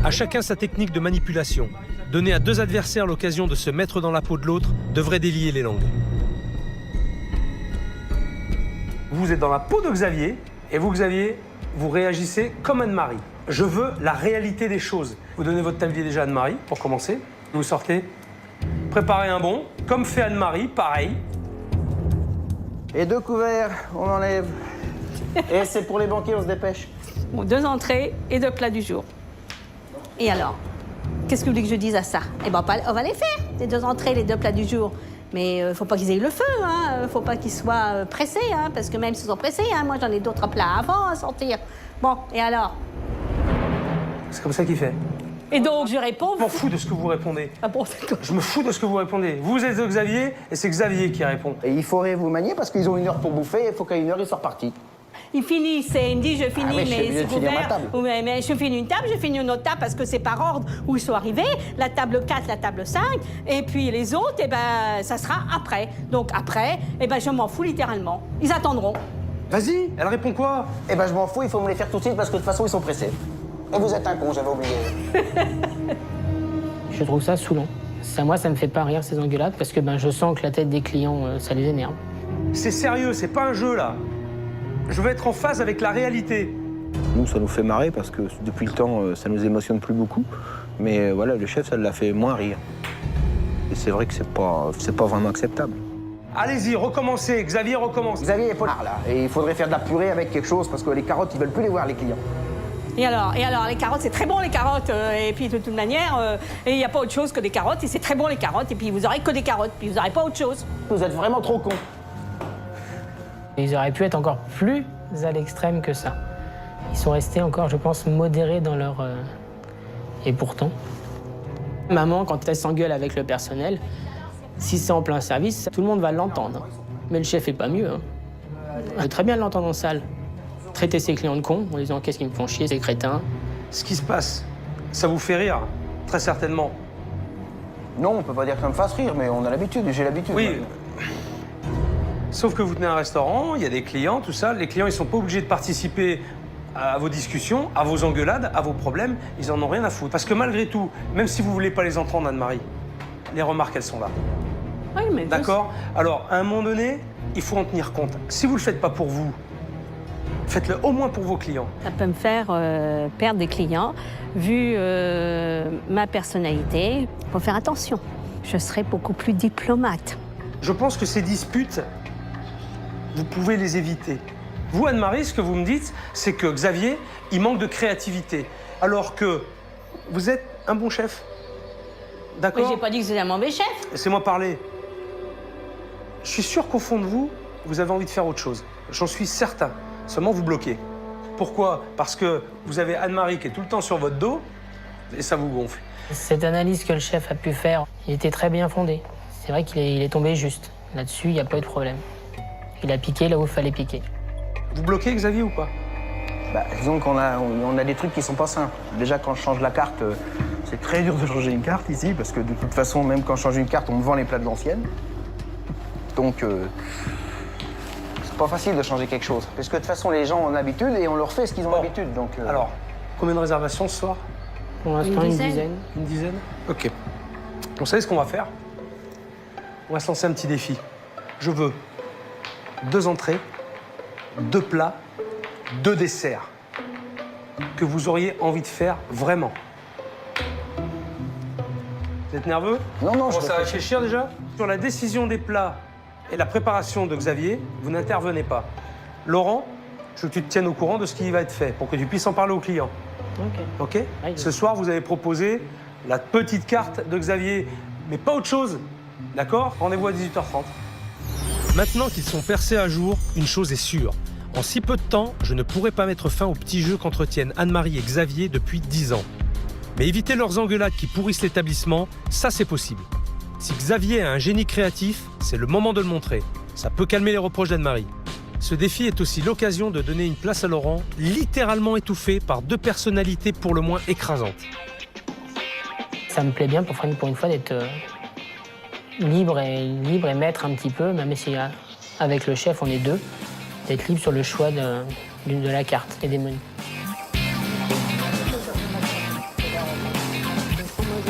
À chacun sa technique de manipulation. Donner à deux adversaires l'occasion de se mettre dans la peau de l'autre devrait délier les langues. Vous êtes dans la peau de Xavier, et vous, Xavier, vous réagissez comme Anne-Marie. Je veux la réalité des choses. Vous donnez votre tablier déjà à Anne-Marie, pour commencer. Vous sortez. Préparez un bon, comme fait Anne-Marie, pareil. Et 2 couverts, on enlève. Et c'est pour les banquiers, on se dépêche. Bon, 2 entrées et 2 plats du jour. Et alors, qu'est-ce que vous voulez que je dise à ça? Eh ben, on va les faire, les 2 entrées, les 2 plats du jour. Mais faut pas qu'ils aient le feu, hein. Faut pas qu'ils soient pressés, hein, parce que même s'ils sont pressés, hein, moi j'en ai d'autres plats avant à sortir. Bon, et alors? C'est comme ça qu'il fait. Et donc je réponds. Je m'en fous de ce que vous répondez. Ah bon, d'accord. Je me fous de ce que vous répondez. Vous êtes Xavier, et c'est Xavier qui répond. Et il faudrait vous manier parce qu'ils ont 1 heure pour bouffer, il faut qu'à 1 heure, ils soient repartis. Il finit, il me dit je finis, Ah oui, je suis mais obligé c'est de finir ma couvert. table. Oui, mais je finis une table, je finis une autre table parce que c'est par ordre où ils sont arrivés. La table 4, la table 5, et puis les autres, eh ben, ça sera après. Donc après, eh ben, je m'en fous littéralement. Ils attendront. Vas-y, elle répond quoi? Eh ben, je m'en fous, il faut me les faire tout de suite parce que de toute façon, ils sont pressés. Et vous êtes un con, j'avais oublié. Je trouve ça saoulant. Moi, ça me fait pas rire, ces engueulades, parce que je sens que la tête des clients, ça les énerve. C'est sérieux, c'est pas un jeu, là. Je veux être en phase avec la réalité. Nous, ça nous fait marrer parce que depuis le temps, ça nous émotionne plus beaucoup. Mais voilà, le chef, ça l'a fait moins rire. Et c'est vrai que c'est pas vraiment acceptable. Allez-y, recommencez. Xavier, recommence. Xavier est polar, là. Et il faudrait faire de la purée avec quelque chose parce que les carottes, ils veulent plus les voir, les clients. Et alors, les carottes, c'est très bon, les carottes. Et puis, de toute manière, il n'y a pas autre chose que des carottes. Et c'est très bon, les carottes. Et puis, vous n'aurez que des carottes. Puis, vous n'aurez pas autre chose. Vous êtes vraiment trop cons. Ils auraient pu être encore plus à l'extrême que ça. Ils sont restés encore, je pense, modérés dans leur... Et pourtant... Maman, quand elle s'engueule avec le personnel, si c'est en plein service, tout le monde va l'entendre. Mais le chef est pas mieux. On peut très bien l'entendre en salle. Traiter ses clients de cons en disant qu'est-ce qu'ils me font chier, ces crétins. Ce qui se passe, ça vous fait rire, très certainement. Non, on peut pas dire que ça me fasse rire, mais on a l'habitude, j'ai l'habitude. Oui. Sauf que vous tenez un restaurant, il y a des clients, tout ça. Les clients, ils sont pas obligés de participer à vos discussions, à vos engueulades, à vos problèmes. Ils en ont rien à foutre. Parce que malgré tout, même si vous voulez pas les entendre, Anne-Marie, les remarques, elles sont là. Oui, mais... D'accord? Alors, à un moment donné, il faut en tenir compte. Si vous le faites pas pour vous, faites-le au moins pour vos clients. Ça peut me faire perdre des clients. Vu ma personnalité, il faut faire attention. Je serai beaucoup plus diplomate. Je pense que ces disputes, vous pouvez les éviter. Vous, Anne-Marie, ce que vous me dites, c'est que Xavier, il manque de créativité. Alors que vous êtes un bon chef. D'accord? Mais j'ai pas dit que c'était un mauvais chef. Laissez-moi parler. Je suis sûr qu'au fond de vous, vous avez envie de faire autre chose. J'en suis certain. Seulement, vous bloquez. Pourquoi? Parce que vous avez Anne-Marie qui est tout le temps sur votre dos et ça vous gonfle. Cette analyse que le chef a pu faire, il était très bien fondé. C'est vrai qu'il est tombé juste. Là-dessus, il n'y a pas eu de problème. Il a piqué là où il fallait piquer. Vous bloquez, Xavier, ou pas? Disons qu'on a des trucs qui sont pas simples. Déjà, quand je change la carte, c'est très dur de changer une carte ici, parce que de toute façon, même quand je change une carte, on me vend les plats de l'ancienne. Donc, c'est pas facile de changer quelque chose. Parce que de toute façon, les gens ont l'habitude et on leur fait ce qu'ils ont l'habitude. Donc, Alors, combien de réservations ce soir? Pour l'instant, une dizaine. Une dizaine? Ok. Vous savez ce qu'on va faire? On va se lancer un petit défi. Je veux 2 entrées, 2 plats, 2 desserts que vous auriez envie de faire vraiment. Vous êtes nerveux? Non, non, je commence à réfléchir déjà. Sur la décision des plats et la préparation de Xavier, vous n'intervenez pas. Laurent, je veux que tu te tiennes au courant de ce qui va être fait pour que tu puisses en parler aux clients. Ok. Ok? Ce soir, vous avez proposé la petite carte de Xavier, mais pas autre chose. D'accord? Rendez-vous à 18h30. Maintenant qu'ils sont percés à jour, une chose est sûre. En si peu de temps, je ne pourrai pas mettre fin aux petits jeux qu'entretiennent Anne-Marie et Xavier depuis 10 ans. Mais éviter leurs engueulades qui pourrissent l'établissement, ça c'est possible. Si Xavier a un génie créatif, c'est le moment de le montrer. Ça peut calmer les reproches d'Anne-Marie. Ce défi est aussi l'occasion de donner une place à Laurent, littéralement étouffé par 2 personnalités pour le moins écrasantes. Ça me plaît bien pour une fois d'être libre et maître un petit peu, même si avec le chef on est 2, d'être libre sur le choix de la carte et des menus.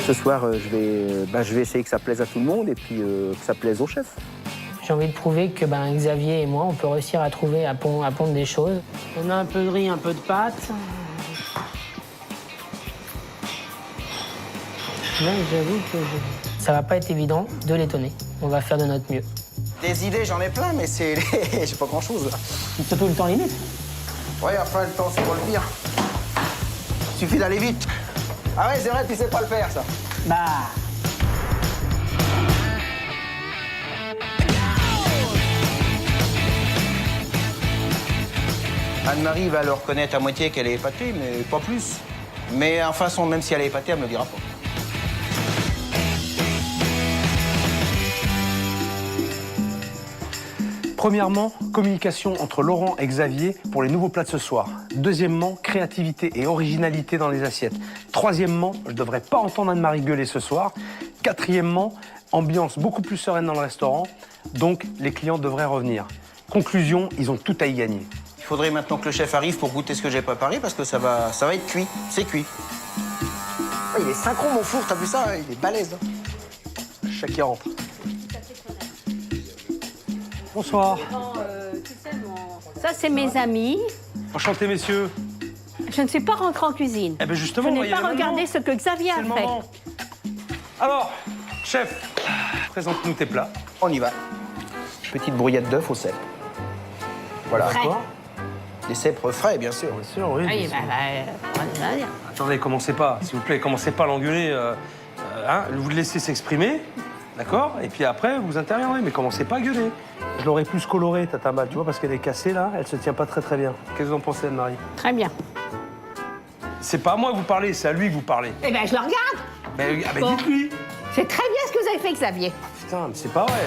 Ce soir, je vais essayer que ça plaise à tout le monde et puis que ça plaise au chef. J'ai envie de prouver que Xavier et moi, on peut réussir à trouver, à pondre des choses. On a un peu de riz, un peu de pâtes. Là, j'avoue que ça va pas être évident de l'étonner. On va faire de notre mieux. Des idées, j'en ai plein, mais c'est j'ai pas grand-chose là. Surtout le temps limite. Ouais, enfin, le temps, c'est pour le pire. Suffit d'aller vite. Ah ouais, c'est vrai, tu sais pas le faire, ça. Bah... Anne-Marie va le reconnaître à moitié qu'elle est épatée, mais pas plus. Mais en façon, même si elle est épatée, elle me le dira pas. Premièrement, communication entre Laurent et Xavier pour les nouveaux plats de ce soir. Deuxièmement, créativité et originalité dans les assiettes. Troisièmement, je ne devrais pas entendre Anne-Marie gueuler ce soir. Quatrièmement, ambiance beaucoup plus sereine dans le restaurant, donc les clients devraient revenir. Conclusion, ils ont tout à y gagner. Il faudrait maintenant que le chef arrive pour goûter ce que j'ai préparé parce que ça va être cuit. C'est cuit. Ouais, il est synchro, mon four, t'as vu ça? Il est balèze. Chacun qui rentre. Bonsoir. Ça, c'est mes amis. Enchanté, messieurs. Je ne suis pas rentrée en cuisine. Eh bien, justement, je on va n'ai y pas aller regardé maintenant. ce que Xavier C'est a le fait. moment. Alors, chef, présente-nous tes plats. On y va. Petite brouillade d'œufs au cèpe. Voilà. Frais. Des cèpes frais, bien sûr. Bien sûr, oui. Oui, on va dire. Attendez, commencez pas, s'il vous plaît, commencez pas à l'engueuler. Vous le laissez s'exprimer, d'accord? Et puis après, vous interviendrez, mais commencez pas à gueuler. Je l'aurais plus colorée, ta tabac, tu vois, parce qu'elle est cassée, là, elle se tient pas très bien. Qu'est-ce que vous en pensez, Anne-Marie? Très bien. C'est pas à moi que vous parlez, c'est à lui que vous parlez. Eh bien, je le regarde. Mais Bon. dites-lui. C'est très bien ce que vous avez fait, Xavier. Putain, mais c'est pas vrai.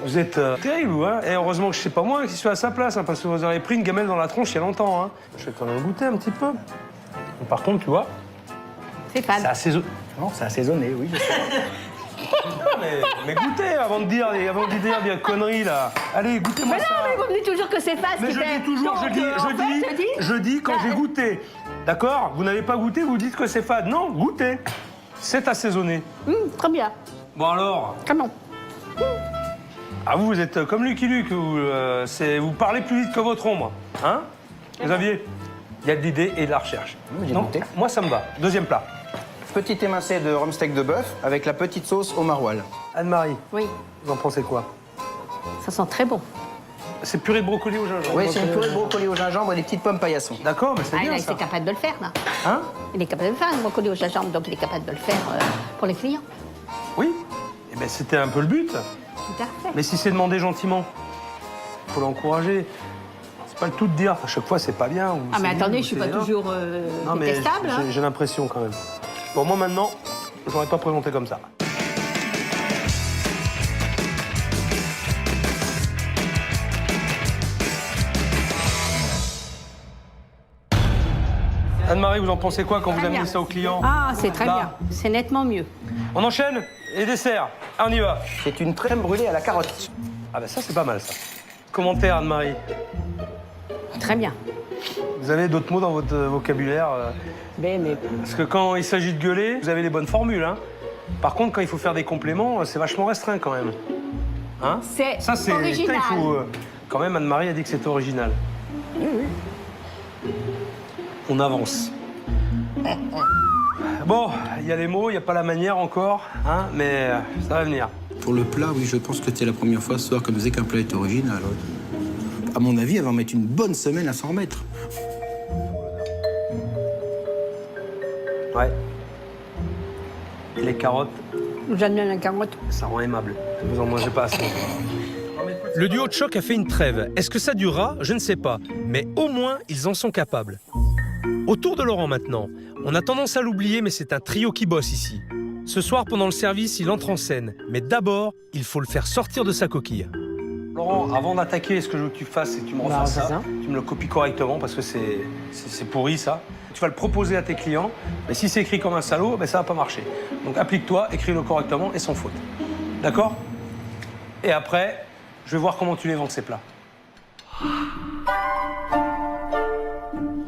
Vous êtes terrible, vous, hein? Et heureusement que je sais pas moi qui suis à sa place, hein, parce que vous auriez pris une gamelle dans la tronche il y a longtemps, hein. Je vais quand même goûter un petit peu. Mais par contre, tu vois, C'est pas. c'est assaisonné. Non, c'est assaisonné, oui. Je sais. mais goûtez avant de dire des conneries, là. Allez, goûtez-moi Mais non, ça. mais vous me dites toujours que c'est pas ce Mais qui je fait. dis toujours, Donc, en fait, je dis quand j'ai goûté. D'accord? Vous n'avez pas goûté, vous dites que c'est fade. Non, goûtez. C'est assaisonné. Très bien. Bon alors, Très bon. ah vous êtes comme Lucky Luke, vous parlez plus vite que votre ombre. Hein? Xavier, il y a de l'idée et de la recherche. Oui, j'ai Non, goûté. moi ça me va. Deuxième plat. Petit émincé de rhum steak de bœuf avec la petite sauce au maroilles. Anne-Marie, Oui, vous en pensez quoi? ça sent très bon. C'est purée de brocoli au gingembre. Oui, c'est une purée de brocoli au gingembre et des petites pommes paillasson. D'accord, mais c'est Ah, bien il ça. est capable de le faire, là. Hein? Il est capable de le faire, le brocoli au gingembre, donc il est capable de le faire pour les clients. Oui. Eh bien, c'était un peu le but. Tout à fait. Mais si c'est demandé gentiment, faut l'encourager. C'est pas le tout de dire à chaque fois c'est pas bien. Ou Ah, mais c'est attendez, nul, je suis ou pas c'est- toujours Non, mais détestable. hein. j'ai l'impression quand même. Bon, moi maintenant, j'aurais pas présenté comme ça. Anne-Marie, vous en pensez quoi quand vous Très amenez bien. ça aux clients? Ah, c'est très Là. bien. C'est nettement mieux. On enchaîne? Et dessert. Ah, on y va. C'est une crème brûlée à la carotte. Ah bah ça, c'est pas mal, ça. Commentaire, Anne-Marie. Très bien. Vous avez d'autres mots dans votre vocabulaire Mais Parce que quand il s'agit de gueuler, vous avez les bonnes formules, hein. Par contre, quand il faut faire des compléments, c'est vachement restreint quand même. Hein? C'est Ça, c'est... original. Putain, il faut, quand même, Anne-Marie a dit que c'était original. On avance. Bon, il y a les mots, il n'y a pas la manière encore, hein, mais ça va venir. Pour le plat, oui, je pense que c'était la première fois ce soir qu'elle faisait qu'un plat était original. À mon avis, elle va mettre une bonne semaine à s'en remettre. Ouais. Et les carottes, J'admets la carotte. Ça rend aimable. Vous en mangez pas assez. Le duo de choc a fait une trêve. Est-ce que ça durera? Je ne sais pas. Mais au moins, ils en sont capables. Autour de Laurent maintenant. On a tendance à l'oublier, mais c'est un trio qui bosse ici. Ce soir, pendant le service, il entre en scène. Mais d'abord, il faut le faire sortir de sa coquille. Laurent, avant d'attaquer, ce que je veux que tu fasses, c'est que tu me refasses ça. Tu me le copies correctement parce que c'est pourri ça. Tu vas le proposer à tes clients, mais si c'est écrit comme un salaud, ben ça va pas marcher. Donc applique-toi, écris-le correctement et sans faute. D'accord? Et après, je vais voir comment tu les vends ces plats.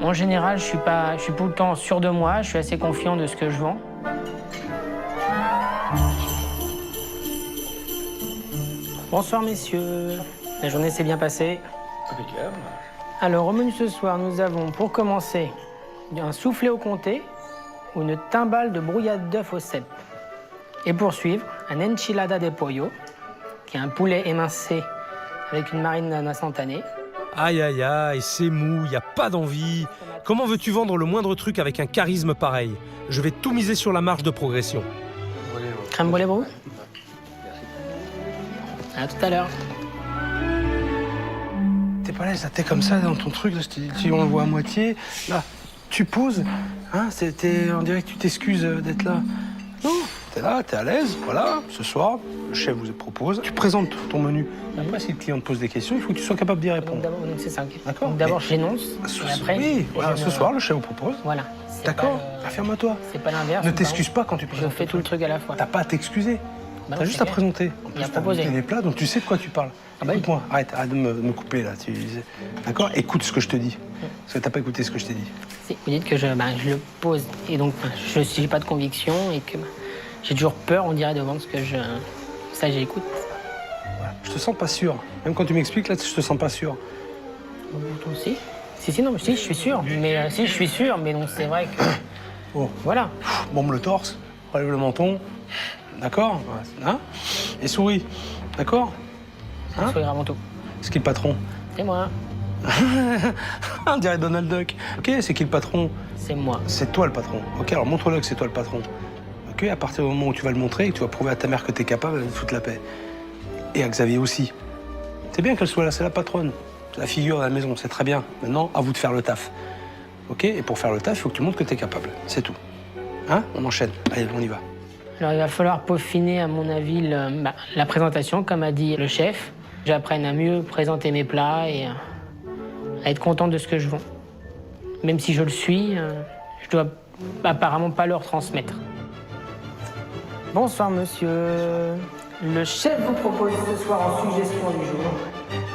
En général, je suis tout le temps sûr de moi, je suis assez confiant de ce que je vends. Bonsoir messieurs, la journée s'est bien passée. Impeccable. Alors au menu ce soir, nous avons pour commencer un soufflé au comté ou une timbale de brouillade d'œufs au cèpe. Et pour suivre, un enchilada de pollo, qui est un poulet émincé avec une marinade instantanée. Aïe aïe aïe, c'est mou, y a pas d'envie. Comment veux-tu vendre le moindre truc avec un charisme pareil? Je vais tout miser sur la marge de progression. Crème brûlée pour vous? À tout à l'heure. T'es pas l'aise, t'es comme ça dans ton truc, là, on le voit à moitié. Là, tu poses, hein, on dirait que tu t'excuses d'être là. Non, t'es là, t'es à l'aise, voilà. Ce soir, le chef vous propose, tu présentes ton menu. Après, si le client te pose des questions, il faut que tu sois capable d'y répondre. Donc c'est ça. D'accord. D'abord, j'énonce, et après... Oui, voilà, ce soir, le chef vous propose. Voilà. D'accord, affirme-toi. C'est pas l'inverse. Ne t'excuse pas quand tu présentes. Je fais tout le truc à la fois. T'as pas à t'excuser. Bah T'as juste à présenter. En plus, t'as goûté les plats, donc tu sais de quoi tu parles. Écoute-moi, arrête de me couper là. D'accord? Écoute ce que je te dis. Parce que t'as pas écouté ce que je t'ai dit. Si, vous dites que je le pose et donc je n'ai pas de conviction et que j'ai toujours peur, on dirait, de vendre ce que je... Ça, j'écoute. Voilà. Je te sens pas sûr. Même quand tu m'expliques, là, je te sens pas sûr. Toi aussi? Si, non, si, je suis sûr. Mais si, je suis sûr, mais donc c'est vrai que... Oh. Voilà. Bombe le torse, relève le menton. D'accord? Hein? Et souris. D'accord? Hein? Sourire avant tout. C'est qui le patron? C'est moi. On dirait Donald Duck. Ok, c'est qui le patron? C'est moi. C'est toi le patron. Ok, alors montre-le que c'est toi le patron. Ok, à partir du moment où tu vas le montrer et que tu vas prouver à ta mère que t'es capable, elle va te foutre la paix. Et à Xavier aussi. C'est bien qu'elle soit là, c'est la patronne. C'est la figure de la maison, c'est très bien. Maintenant, à vous de faire le taf. Ok? Et pour faire le taf, il faut que tu montres que t'es capable. C'est tout. Hein? On enchaîne. Allez, on y va. Alors, il va falloir peaufiner, à mon avis, la présentation, comme a dit le chef. J'apprenne à mieux présenter mes plats et à être content de ce que je vends. Même si je le suis, je dois apparemment pas leur transmettre. Bonsoir, monsieur. Le chef vous propose ce soir en suggestion du jour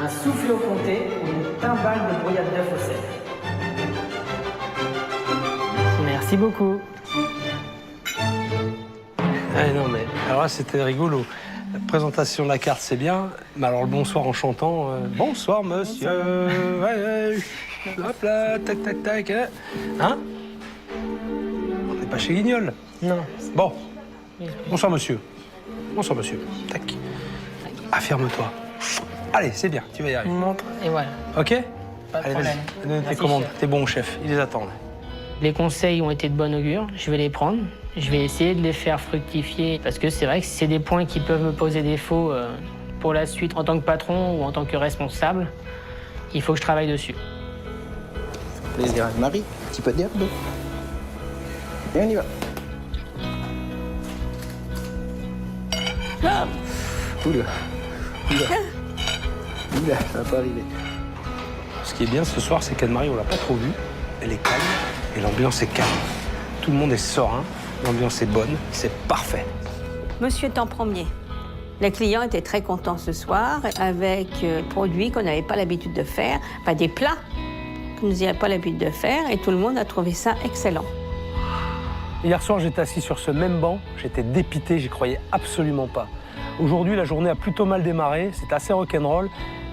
un soufflé au comté ou une timbale de brouillade d'œufs au cèpe. Merci beaucoup. Ah non, mais alors là, c'était rigolo. La présentation de la carte, c'est bien, mais alors le bonsoir en chantant, bonsoir monsieur, ouais, hop là, tac, tac, tac, hein? On n'est pas chez Guignol. Non. Bon, bonsoir monsieur. Bonsoir monsieur, tac. Affirme-toi. Allez, c'est bien, tu vas y arriver. Montre, et voilà. Ok? Pas de Allez, problème. vas-y, donne tes Merci, commandes, chef. t'es bon chef, ils les attendent. Les conseils ont été de bon augure, je vais les prendre. Je vais essayer de les faire fructifier parce que c'est vrai que c'est des points qui peuvent me poser défaut pour la suite en tant que patron ou en tant que responsable. Il faut que je travaille dessus. Plaisir avec Marie, un petit peu d'herbe. Et on y va. Ah. Oula. Oula, ça va pas arriver. Ce qui est bien ce soir, c'est qu'Anne-Marie, on l'a pas trop vue. Elle est calme et l'ambiance est calme. Tout le monde est serein, l'ambiance est bonne, c'est parfait. Monsieur est en premier. Les clients étaient très contents ce soir avec des produits qu'on n'avait pas l'habitude de faire, enfin des plats qu'on n'avait pas l'habitude de faire et tout le monde a trouvé ça excellent. Hier soir, j'étais assis sur ce même banc, j'étais dépité, j'y croyais absolument pas. Aujourd'hui, la journée a plutôt mal démarré, c'est assez rock'n'roll,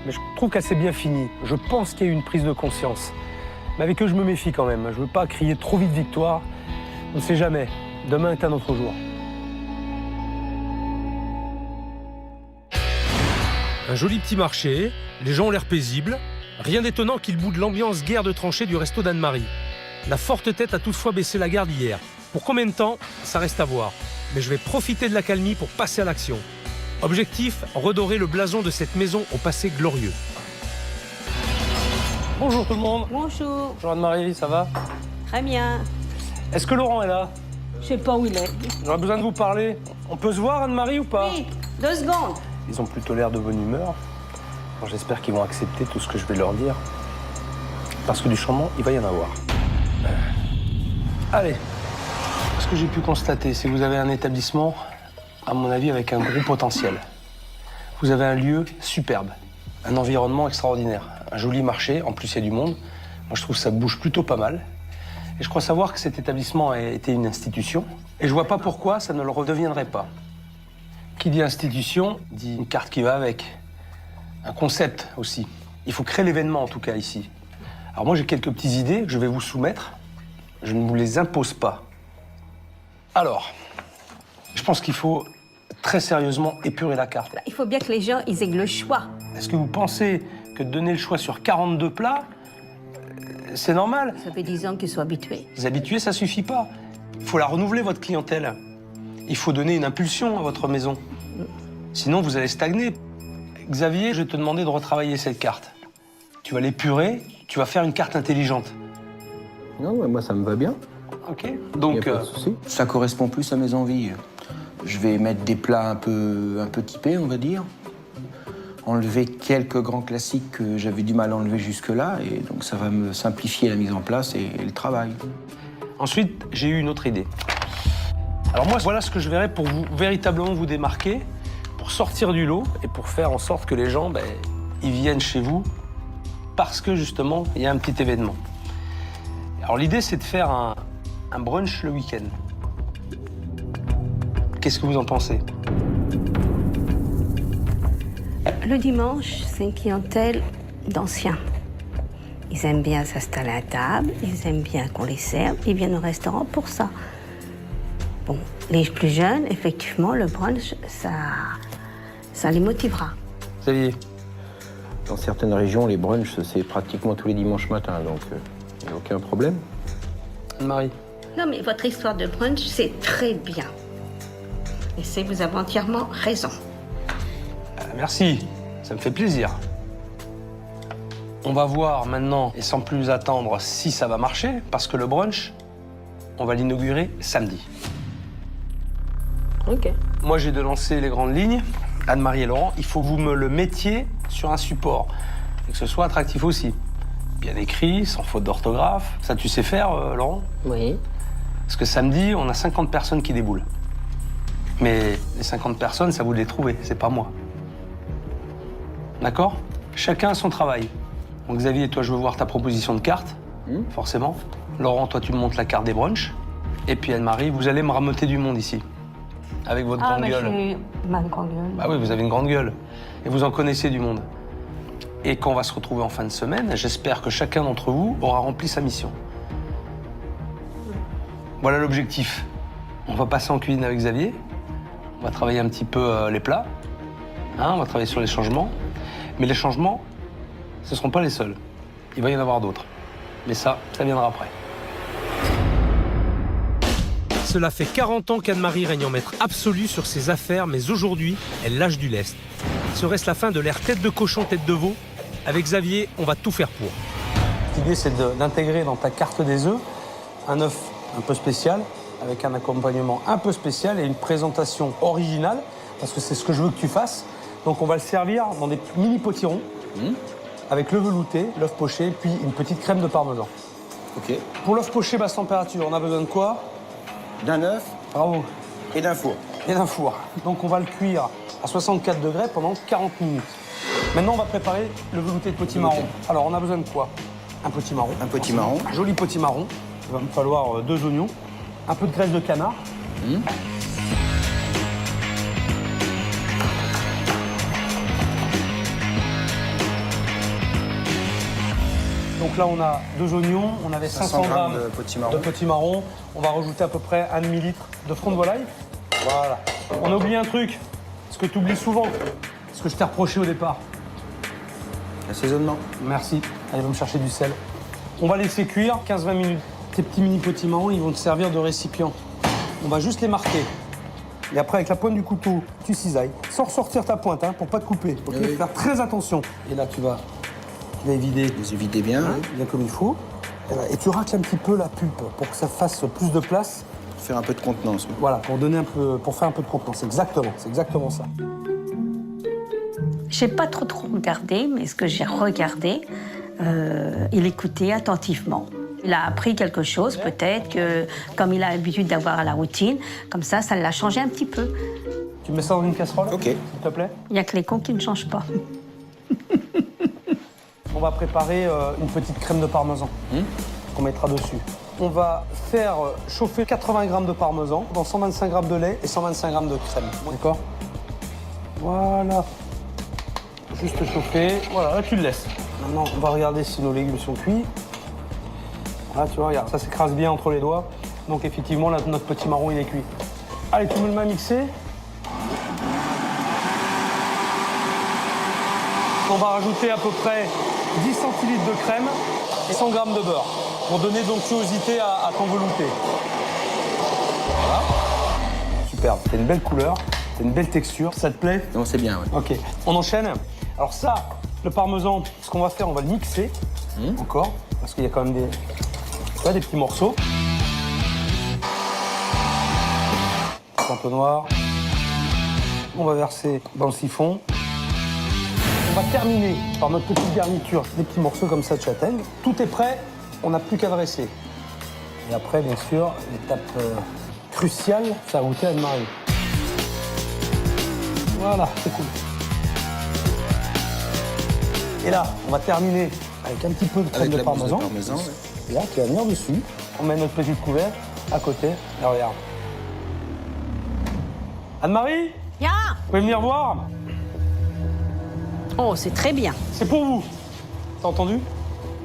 mais je trouve qu'elle s'est bien finie. Je pense qu'il y a eu une prise de conscience. Mais avec eux, je me méfie quand même. Je veux pas crier trop vite victoire. On ne sait jamais. Demain est un autre jour. Un joli petit marché, les gens ont l'air paisibles. Rien d'étonnant qu'ils boudent l'ambiance guerre de tranchées du resto d'Anne-Marie. La forte tête a toutefois baissé la garde hier. Pour combien de temps? Ça reste à voir. mais je vais profiter de l'accalmie pour passer à l'action. Objectif, redorer le blason de cette maison au passé glorieux. Bonjour tout le monde. Bonjour. Bonjour Anne-Marie, ça va? Très bien. Est-ce que Laurent est là? Je sais pas où il est. J'aurais besoin de vous parler. On peut se voir Anne-Marie ou pas? Oui, 2 secondes. Ils ont plutôt l'air de bonne humeur. Alors, j'espère qu'ils vont accepter tout ce que je vais leur dire. Parce que du changement, il va y en avoir. Allez. Ce que j'ai pu constater, c'est que vous avez un établissement, à mon avis, avec un gros potentiel. Vous avez un lieu superbe, un environnement extraordinaire, un joli marché, en plus il y a du monde. Moi je trouve que ça bouge plutôt pas mal. Et je crois savoir que cet établissement a été une institution. Et je vois pas pourquoi ça ne le redeviendrait pas. Qui dit institution, dit une carte qui va avec. Un concept aussi. Il faut créer l'événement en tout cas ici. Alors moi j'ai quelques petites idées que je vais vous soumettre. Je ne vous les impose pas. Alors, je pense qu'il faut très sérieusement épurer la carte. Il faut bien que les gens ils aient le choix. Est-ce que vous pensez que de donner le choix sur 42 plats, c'est normal? Ça fait 10 ans qu'ils sont habitués. Les habitués, ça suffit pas. Il faut la renouveler, votre clientèle. Il faut donner une impulsion à votre maison. Sinon, vous allez stagner. Xavier, je vais te demander de retravailler cette carte. Tu vas l'épurer, tu vas faire une carte intelligente. Non, mais moi ça me va bien. Ok. Donc, Y a pas de souci. Ça correspond plus à mes envies. Je vais mettre des plats un peu typés, on va dire. Enlever quelques grands classiques que j'avais du mal à enlever jusque-là. Et donc ça va me simplifier la mise en place et le travail. ensuite, j'ai eu une autre idée. Alors moi, voilà ce que je verrais pour vous véritablement vous démarquer, pour sortir du lot et pour faire en sorte que les gens, ils viennent chez vous parce que justement, il y a un petit événement. Alors l'idée, c'est de faire un brunch le week-end. Qu'est-ce que vous en pensez? Le dimanche, c'est une clientèle d'anciens. Ils aiment bien s'installer à table, ils aiment bien qu'on les serve, ils viennent au restaurant pour ça. Bon, les plus jeunes, effectivement, le brunch, ça les motivera. Xavier? Dans certaines régions, les brunchs, c'est pratiquement tous les dimanches matins, donc il n'y a aucun problème. Anne-Marie? Non, mais votre histoire de brunch, c'est très bien. Et vous avez entièrement raison. Merci, ça me fait plaisir. On va voir maintenant, et sans plus attendre, si ça va marcher, parce que le brunch, on va l'inaugurer samedi. Ok. Moi, j'ai de lancer les grandes lignes. Anne-Marie et Laurent, il faut que vous me le mettiez sur un support, et que ce soit attractif aussi. Bien écrit, sans faute d'orthographe. Ça, tu sais faire, Laurent? Oui. Parce que samedi, on a 50 personnes qui déboulent. Mais les 50 personnes, ça vous de les trouver, c'est pas moi. D'accord? Chacun a son travail. Donc Xavier, toi, je veux voir ta proposition de carte, forcément. Laurent, toi, tu me montres la carte des brunchs. Et puis Anne-Marie, vous allez me rameuter du monde ici. Avec votre grande gueule. Ma grande gueule. Ah oui, vous avez une grande gueule. Et vous en connaissez du monde. Et quand on va se retrouver en fin de semaine, j'espère que chacun d'entre vous aura rempli sa mission. Voilà l'objectif. On va passer en cuisine avec Xavier. On va travailler un petit peu les plats. On va travailler sur les changements. Mais les changements, ce ne seront pas les seuls. Il va y en avoir d'autres. Mais ça viendra après. Cela fait 40 ans qu'Anne-Marie règne en maître absolu sur ses affaires, mais aujourd'hui, elle lâche du lest. Serait-ce la fin de l'ère tête de cochon, tête de veau? Avec Xavier, on va tout faire pour. L'idée, c'est d'intégrer dans ta carte des œufs un œuf un peu spécial, avec un accompagnement un peu spécial et une présentation originale, parce que c'est ce que je veux que tu fasses. Donc on va le servir dans des mini potirons, avec le velouté, l'œuf poché, puis une petite crème de parmesan. Ok. Pour l'œuf poché basse température, on a besoin de quoi? D'un œuf. Bravo. Et d'un four. Et d'un four. Donc on va le cuire à 64 degrés pendant 40 minutes. Maintenant, on va préparer le velouté de potimarron. Alors, on a besoin de quoi? Un potimarron. Un potimarron. Un joli potimarron. Il va me falloir 2 oignons, un peu de graisse de canard. Donc là, on a 2 oignons, on avait 500 grammes de potimarron. On va rajouter à peu près un demi-litre de front de volaille. Voilà. On a oublié un truc, ce que tu oublies souvent, ce que je t'ai reproché au départ. L'assaisonnement. Merci. Allez, va me chercher du sel. On va laisser cuire 15-20 minutes. Tes petits mini potimarrons, ils vont te servir de récipient. On va juste les marquer. Et après, avec la pointe du couteau, tu cisailles, sans ressortir ta pointe, hein, pour pas te couper. Ok, Oui. faire très attention. Et là, tu vas évider, Les évidez bien, hein, bien comme il faut. Et tu racles un petit peu la pulpe pour que ça fasse plus de place. faire un peu de contenance. Oui. Voilà, pour donner un peu, pour faire un peu de contenance. C'est exactement ça. J'ai pas trop regardé, mais ce que j'ai regardé, il écoutait attentivement. Il a appris quelque chose, peut-être, que comme il a l'habitude d'avoir la routine, comme ça l'a changé un petit peu. Tu mets ça dans une casserole, Ok. s'il te plaît. Il n'y a que les cons qui ne changent pas. On va préparer une petite crème de parmesan qu'on mettra dessus. On va faire chauffer 80 g de parmesan dans 125 g de lait et 125 g de crème. D'accord? Voilà. Juste chauffer. Voilà, là tu le laisses. Maintenant, on va regarder si nos légumes sont cuits. Là, tu vois, regarde, ça s'écrase bien entre les doigts. Donc effectivement, là, notre petit marron, il est cuit. Allez, tu me le mets à mixer. On va rajouter à peu près 10 centilitres de crème et 100 g de beurre pour donner d'onctuosité à ton velouté. Voilà. Superbe. T'as une belle couleur, t'as une belle texture. Ça te plaît? Non, c'est bien, oui. Ok. On enchaîne. Alors ça, le parmesan, ce qu'on va faire, on va le mixer encore parce qu'il y a quand même des, tu vois, des petits morceaux. Un peu noir. On va verser dans le siphon. On va terminer par notre petite garniture, des petits morceaux comme ça de châtaigne. Tout est prêt, on n'a plus qu'à dresser. Et après, bien sûr, l'étape cruciale, c'est à goûter à Anne-Marie. Voilà, c'est cool. Et là, on va terminer avec un petit peu de crème Avec de la mousse parmesan. de parmesan, ouais. Et là, qui va venir dessus. On met notre petite couvert à côté. Et regarde. Anne-Marie, Ya! vous pouvez venir voir? Oh, c'est très bien. C'est pour vous. T'as entendu?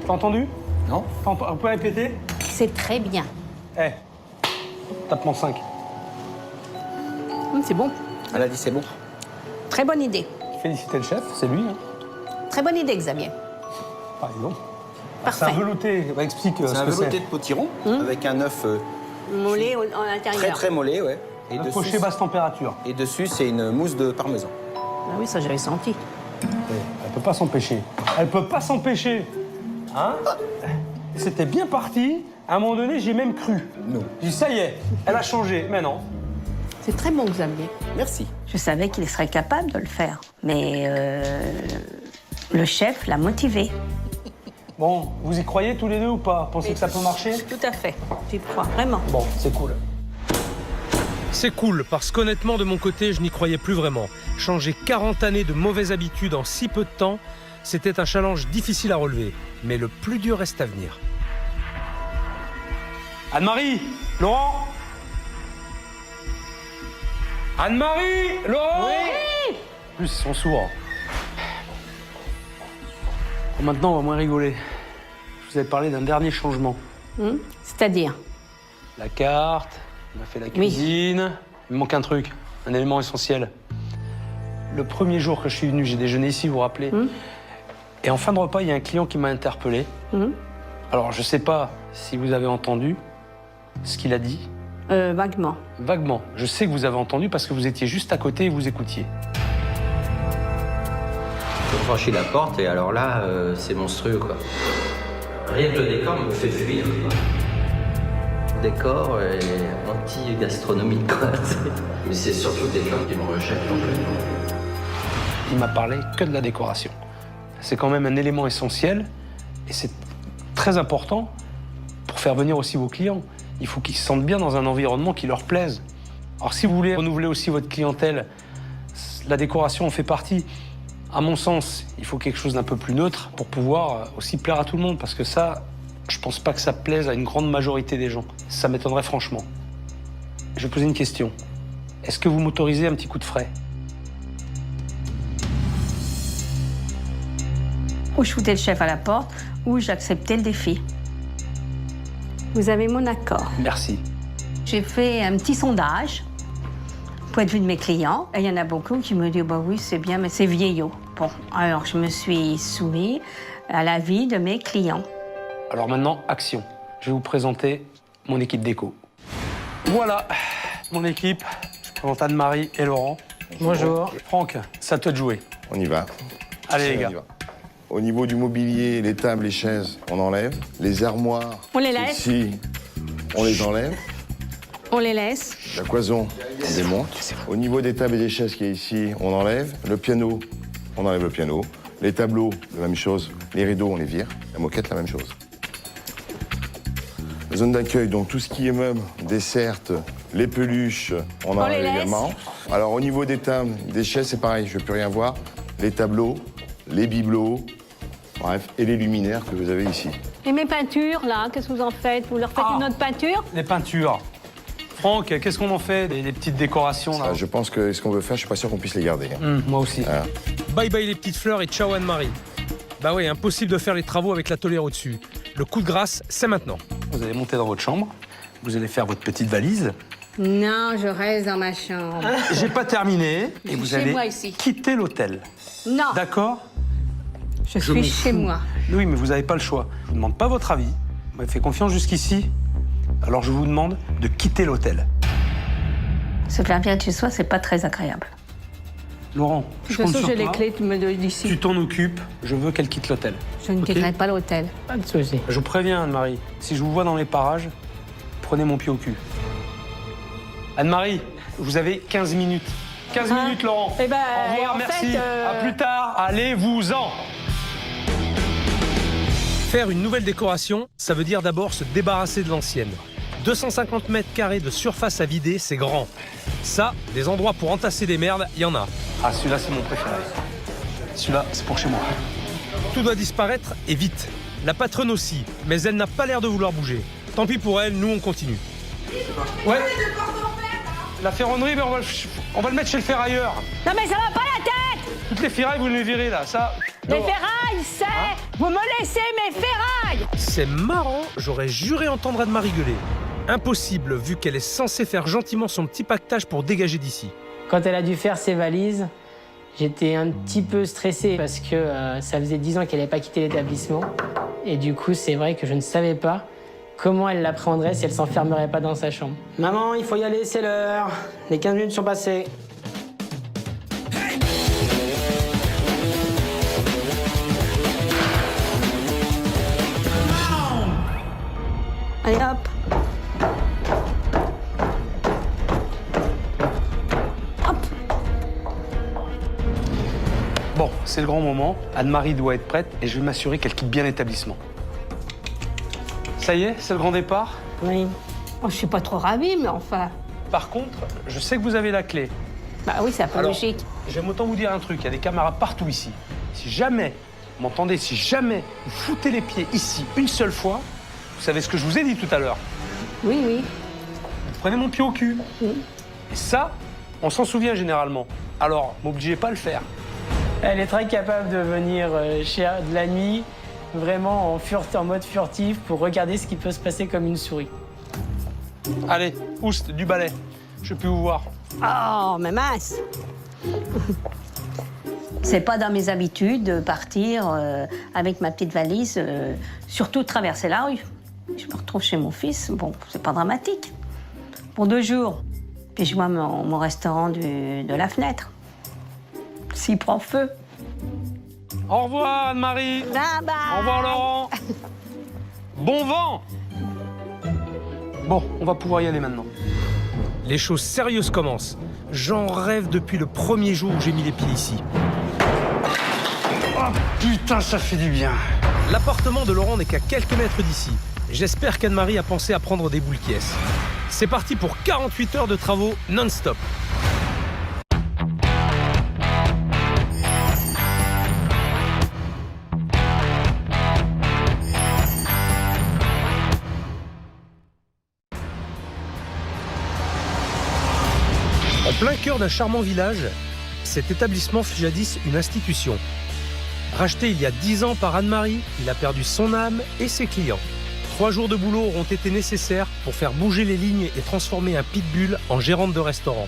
T'as entendu? Non? Vous pouvez répéter? C'est très bien. Eh, tapement 5. C'est bon. Elle a dit c'est bon. Très bonne idée. Félicitez le chef, c'est lui. Hein. Très bonne idée, Xavier. Par exemple. Parfait. C'est un velouté. Bah, explique C'est ce un que velouté c'est. de potiron avec un œuf Mollet en intérieur. très très mollet, ouais. Et Un dessus, poché basse température. et dessus, c'est une mousse de parmesan. Ah oui, ça j'avais senti. Elle peut pas s'empêcher. Elle peut pas s'empêcher. Hein? C'était bien parti. À un moment donné, j'ai même cru. Non. J'ai dit, ça y est, elle a changé. Mais non. C'est très bon, Xavier. Merci. Je savais qu'il serait capable de le faire, mais le chef l'a motivé. Bon, vous y croyez tous les deux ou pas? Pensez que ça peut marcher? Tout à fait. J'y crois, vraiment. Bon, c'est cool. C'est cool, parce qu'honnêtement, de mon côté, je n'y croyais plus vraiment. Changer 40 années de mauvaises habitudes en si peu de temps, c'était un challenge difficile à relever. Mais le plus dur reste à venir. Anne-Marie, Laurent? Anne-Marie, Laurent? Oui. En plus, ils sont sourds. Bon, maintenant, on va moins rigoler. Je vous avais parlé d'un dernier changement. C'est-à-dire? La carte, on a fait la cuisine. Il me manque un truc, un élément essentiel. Le premier jour que je suis venu, j'ai déjeuné ici, vous vous rappelez? Et en fin de repas, il y a un client qui m'a interpellé. Alors, je sais pas si vous avez entendu ce qu'il a dit. Vaguement. Vaguement. Je sais que vous avez entendu parce que vous étiez juste à côté et vous écoutiez. Je franchis la porte et alors là, c'est monstrueux, quoi. Rien que le décor me fait fuir, quoi. Le décor est anti-gastronomique, quoi. Mais c'est surtout le décor qui me rejette complètement. Il m'a parlé que de la décoration. C'est quand même un élément essentiel et c'est très important pour faire venir aussi vos clients. Il faut qu'ils se sentent bien dans un environnement qui leur plaise. Alors si vous voulez renouveler aussi votre clientèle, la décoration en fait partie. À mon sens, il faut quelque chose d'un peu plus neutre pour pouvoir aussi plaire à tout le monde. Parce que ça, je pense pas que ça plaise à une grande majorité des gens. Ça m'étonnerait franchement. Je vais poser une question. Est-ce que vous m'autorisez un petit coup de frais? Ou je foutais le chef à la porte, ou j'acceptais le défi. Vous avez mon accord. Merci. J'ai fait un petit sondage, point de vue de mes clients. Et il y en a beaucoup qui me disent, bah oui, c'est bien, mais c'est vieillot. Bon, alors je me suis soumis à l'avis de mes clients. Alors maintenant, action. Je vais vous présenter mon équipe déco. Voilà, mon équipe. présente Anne-Marie et Laurent. Bonjour. Franck, c'est à toi de jouer. On y va. Allez les On gars. y va. Au niveau du mobilier, les tables, les chaises, on enlève. Les armoires, On les laisse. ici, on les enlève. On les laisse. La cloison, on démonte. Au niveau des tables et des chaises qui est ici, on enlève. Le piano, on enlève le piano. Les tableaux, la même chose. Les rideaux, on les vire. La moquette, la même chose. La zone d'accueil, donc tout ce qui est meubles, desserts, les peluches, on en les enlève laisse. également. Alors au niveau des tables, des chaises, c'est pareil, je ne veux plus rien voir. Les tableaux, les bibelots, bref, et les luminaires que vous avez ici. Et mes peintures, là, qu'est-ce que vous en faites? Vous leur faites une autre peinture? Les peintures. Franck, qu'est-ce qu'on en fait des petites décorations là? Je pense que ce qu'on veut faire, je suis pas sûr qu'on puisse les garder. Moi aussi. Voilà. Bye bye les petites fleurs et ciao Anne-Marie. Bah oui, impossible de faire les travaux avec la tolère au-dessus. Le coup de grâce, c'est maintenant. Vous allez monter dans votre chambre, vous allez faire votre petite valise. Non, je reste dans ma chambre. J'ai pas terminé et vous chez allez moi ici. quitter l'hôtel. Non, D'accord? je suis m'en chez fous. moi. Oui, mais vous n'avez pas le choix. Je vous demande pas votre avis. Vous m'avez fait confiance jusqu'ici. Alors je vous demande de quitter l'hôtel. Se faire bien de chez soi, c'est pas très agréable. Laurent, De je toute compte façon, sur j'ai les toi. clés, tu me donnes d'ici. Tu t'en occupes. Je veux qu'elle quitte l'hôtel. Je ne Ok. quitterai pas l'hôtel. Pas de souci. Je vous préviens, Anne-Marie. Si je vous vois dans les parages, prenez mon pied au cul. Anne-Marie, vous avez 15 minutes. 15 Hein? minutes, Laurent. Eh ben, Au revoir, en merci. fait, À plus tard. Allez-vous-en. Faire une nouvelle décoration, ça veut dire d'abord se débarrasser de l'ancienne. 250 mètres carrés de surface à vider, c'est grand. Ça, des endroits pour entasser des merdes, il y en a. Ah, celui-là, c'est mon préféré. Celui-là, c'est pour chez moi. Tout doit disparaître et vite. La patronne aussi, mais elle n'a pas l'air de vouloir bouger. Tant pis pour elle, nous on continue. Ouais. La ferronnerie, ben, on va le mettre chez le ferrailleur. Non, mais ça va pas la tête! Toutes les ferrailles, vous les virez, là. Ça. Les ferrailles, c'est... Vous me laissez mes ferrailles! C'est marrant, j'aurais juré entendre Anne-Marie gueuler. Impossible, vu qu'elle est censée faire gentiment son petit pactage pour dégager d'ici. Quand elle a dû faire ses valises, j'étais un petit peu stressé parce que ça faisait 10 ans qu'elle n'avait pas quitté l'établissement. Et du coup, c'est vrai que je ne savais pas comment elle l'appréhenderait si elle s'enfermerait pas dans sa chambre. Maman, il faut y aller, c'est l'heure. Les 15 minutes sont passées. Allez, hop. Hop. Bon, c'est le grand moment. Anne-Marie doit être prête et je vais m'assurer qu'elle quitte bien l'établissement. Ça y est, c'est le grand départ. Oui. Oh, je suis pas trop ravie, mais enfin... Par contre, je sais que vous avez la clé. Bah oui, c'est un peu Alors, logique. j'aime autant vous dire un truc, il y a des caméras partout ici. Si jamais, vous m'entendez, si jamais vous foutez les pieds ici une seule fois, vous savez ce que je vous ai dit tout à l'heure. Oui, oui. Vous prenez mon pied au cul. Et ça, on s'en souvient généralement. Alors, m'obligez pas à le faire. Elle est très capable de venir de la nuit, vraiment en mode furtif pour regarder ce qui peut se passer comme une souris. Allez, oust, du balai. Je peux vous voir. Oh, mais mince. C'est pas dans mes habitudes de partir avec ma petite valise, surtout traverser la rue. Je me retrouve chez mon fils, bon, c'est pas dramatique. Pour 2 jours. Puis je vois mon restaurant de la fenêtre. S'il prend feu. Au revoir, Anne-Marie. Bye bye. Au revoir, Laurent. Bon vent. Bon, on va pouvoir y aller maintenant. Les choses sérieuses commencent. J'en rêve depuis le premier jour où j'ai mis les pieds ici. Oh putain, ça fait du bien. L'appartement de Laurent n'est qu'à quelques mètres d'ici. J'espère qu'Anne-Marie a pensé à prendre des boules qui est. C'est parti pour 48 heures de travaux non-stop. En plein cœur d'un charmant village, cet établissement fut jadis une institution. Racheté il y a 10 ans par Anne-Marie, il a perdu son âme et ses clients. 3 jours de boulot auront été nécessaires pour faire bouger les lignes et transformer un pitbull en gérante de restaurant.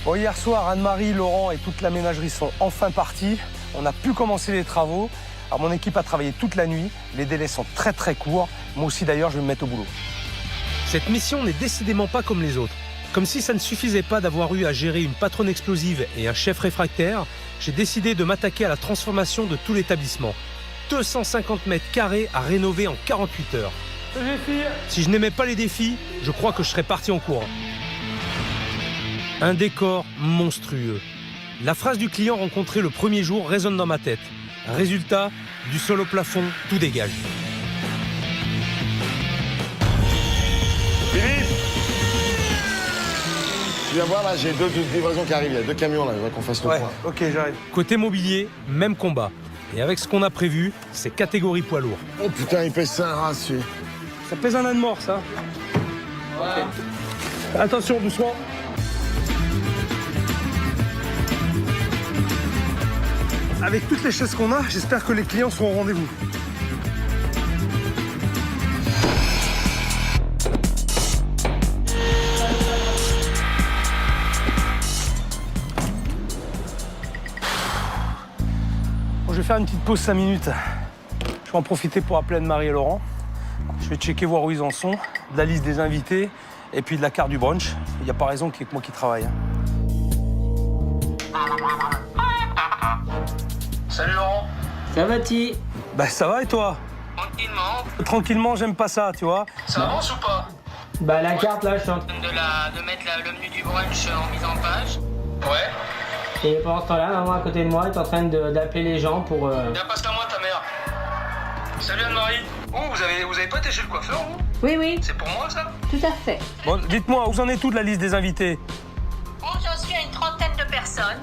Bon, hier soir, Anne-Marie, Laurent et toute la ménagerie sont enfin partis. On a pu commencer les travaux. Alors, mon équipe a travaillé toute la nuit. Les délais sont très très courts. Moi aussi, d'ailleurs, je vais me mettre au boulot. Cette mission n'est décidément pas comme les autres. Comme si ça ne suffisait pas d'avoir eu à gérer une patronne explosive et un chef réfractaire, j'ai décidé de m'attaquer à la transformation de tout l'établissement. 250 mètres carrés à rénover en 48 heures. Si je n'aimais pas les défis, je crois que je serais parti en courant. Un décor monstrueux. La phrase du client rencontré le premier jour résonne dans ma tête. Résultat, du sol au plafond, tout dégage. Philippe! Tu viens voir là, j'ai deux livraisons qui arrivent, il y a 2 camions là, il faudrait qu'on fasse le point. Ok, j'arrive. Côté mobilier, même combat. Et avec ce qu'on a prévu, c'est catégorie poids lourd. Oh putain, il pèse ça un rat, celui. Ça pèse un âne mort, ça. Okay. Attention, doucement. Avec toutes les chaises qu'on a, j'espère que les clients seront au rendez-vous. Bon, je vais faire une petite pause 5 minutes. Je vais en profiter pour appeler Anne-Marie et Laurent. Je vais checker, voir où ils en sont, de la liste des invités et puis de la carte du brunch. Il n'y a pas raison qu'il y ait que moi qui travaille. Salut Laurent. Ça va-t-il? Bah ça va et toi? Tranquillement. Tranquillement, j'aime pas ça, tu vois. Ça avance ou pas? Bah la carte là, je suis en... De mettre le menu du brunch en mise en page. Ouais. Et pendant ce temps-là, maman à côté de moi est en train d'appeler les gens pour... Viens, passe-la moi ta mère. Salut Anne-Marie. Oh, vous avez pas été chez le coiffeur, vous? Oui, oui, C'est pour moi, ça? tout à fait. Bon, dites-moi, où en est tout de la liste des invités? Bon, j'en suis à une trentaine de personnes.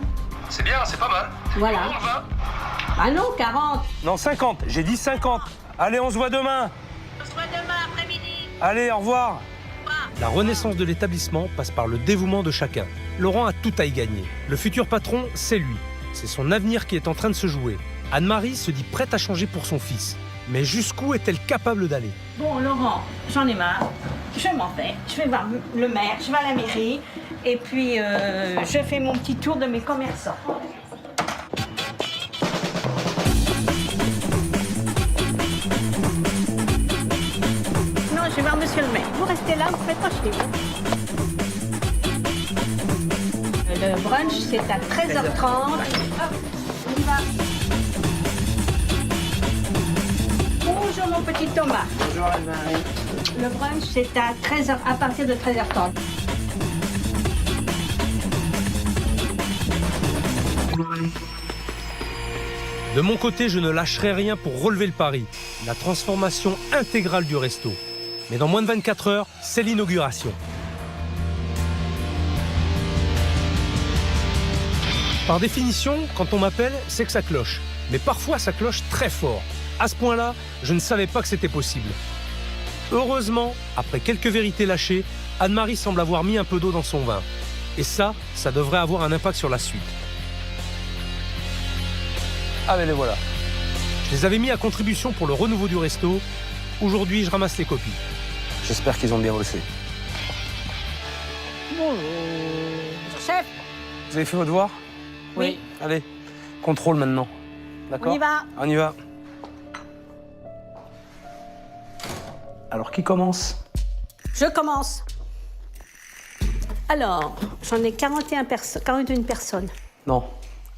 C'est bien, c'est pas mal. Voilà. On va. Ah non, 40. Non, 50. J'ai dit 50. Allez, on se voit demain. On se voit demain après-midi. Allez, au revoir. La renaissance de l'établissement passe par le dévouement de chacun. Laurent a tout à y gagner. Le futur patron, c'est lui. C'est son avenir qui est en train de se jouer. Anne-Marie se dit prête à changer pour son fils. Mais jusqu'où est-elle capable d'aller? Bon, Laurent, j'en ai marre. Je m'en vais. Je vais voir le maire, je vais à la mairie. Et puis, je fais mon petit tour de mes commerçants. Non, je vais voir monsieur le maire. Vous restez là, vous faites pas chez vous. Le brunch, c'est à 13h30. Hop, on y va. Bonjour mon petit Thomas. Bonjour Anne-Marie. Le brunch, c'est à 13h, à partir de 13h30. De mon côté, je ne lâcherai rien pour relever le pari. La transformation intégrale du resto. Mais dans moins de 24 heures, c'est l'inauguration. Par définition, quand on m'appelle, c'est que ça cloche. Mais parfois, ça cloche très fort. À ce point-là, je ne savais pas que c'était possible. Heureusement, après quelques vérités lâchées, Anne-Marie semble avoir mis un peu d'eau dans son vin. Et ça devrait avoir un impact sur la suite. Ah, mais les voilà. Je les avais mis à contribution pour le renouveau du resto. Aujourd'hui, je ramasse les copies. J'espère qu'ils ont bien bossé. Bonjour. Chef, Vous avez fait vos devoirs? Oui. Allez, contrôle maintenant. D'accord? On y va. On y va. Alors, qui commence? Je commence. Alors, j'en ai 41 personnes. Non,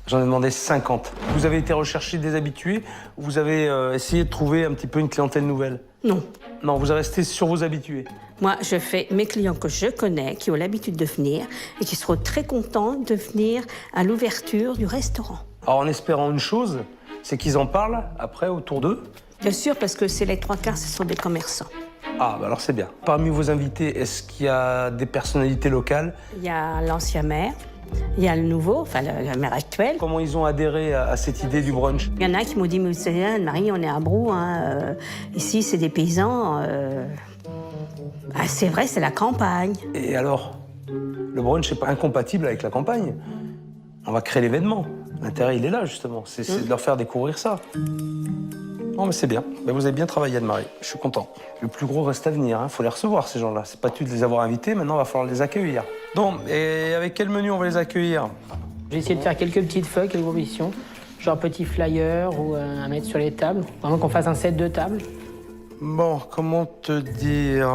j'en ai demandé 50. Vous avez été rechercher des habitués ou vous avez essayé de trouver un petit peu une clientèle nouvelle? Non. Non, vous êtes resté sur vos habitués. Moi, je fais mes clients que je connais, qui ont l'habitude de venir et qui seront très contents de venir à l'ouverture du restaurant. Alors, en espérant une chose, c'est qu'ils en parlent après autour d'eux. Bien sûr, parce que c'est les 3/4, ce sont des commerçants. Ah, bah alors c'est bien. Parmi vos invités, est-ce qu'il y a des personnalités locales? Il y a l'ancien maire, il y a le nouveau, enfin le maire actuel. Comment ils ont adhéré à cette idée du brunch? Il y en a qui m'ont dit, mais vous savez, Anne-Marie, on est à Brou, hein, ici c'est des paysans. Ah, c'est vrai, c'est la campagne. Et alors? Le brunch n'est pas incompatible avec la campagne. On va créer l'événement. L'intérêt, il est là, justement. C'est de leur faire découvrir ça. Non, mais c'est bien. Ben, vous avez bien travaillé, Anne-Marie. Je suis content. Le plus gros reste à venir. Il faut les recevoir, ces gens-là. C'est pas tout de les avoir invités. Maintenant, il va falloir les accueillir. Bon, et avec quel menu on va les accueillir? J'ai essayé de faire quelques petites feuilles, quelques propositions. Genre petit flyer ou à mettre sur les tables. Vraiment qu'on fasse un set de tables. Bon, comment te dire?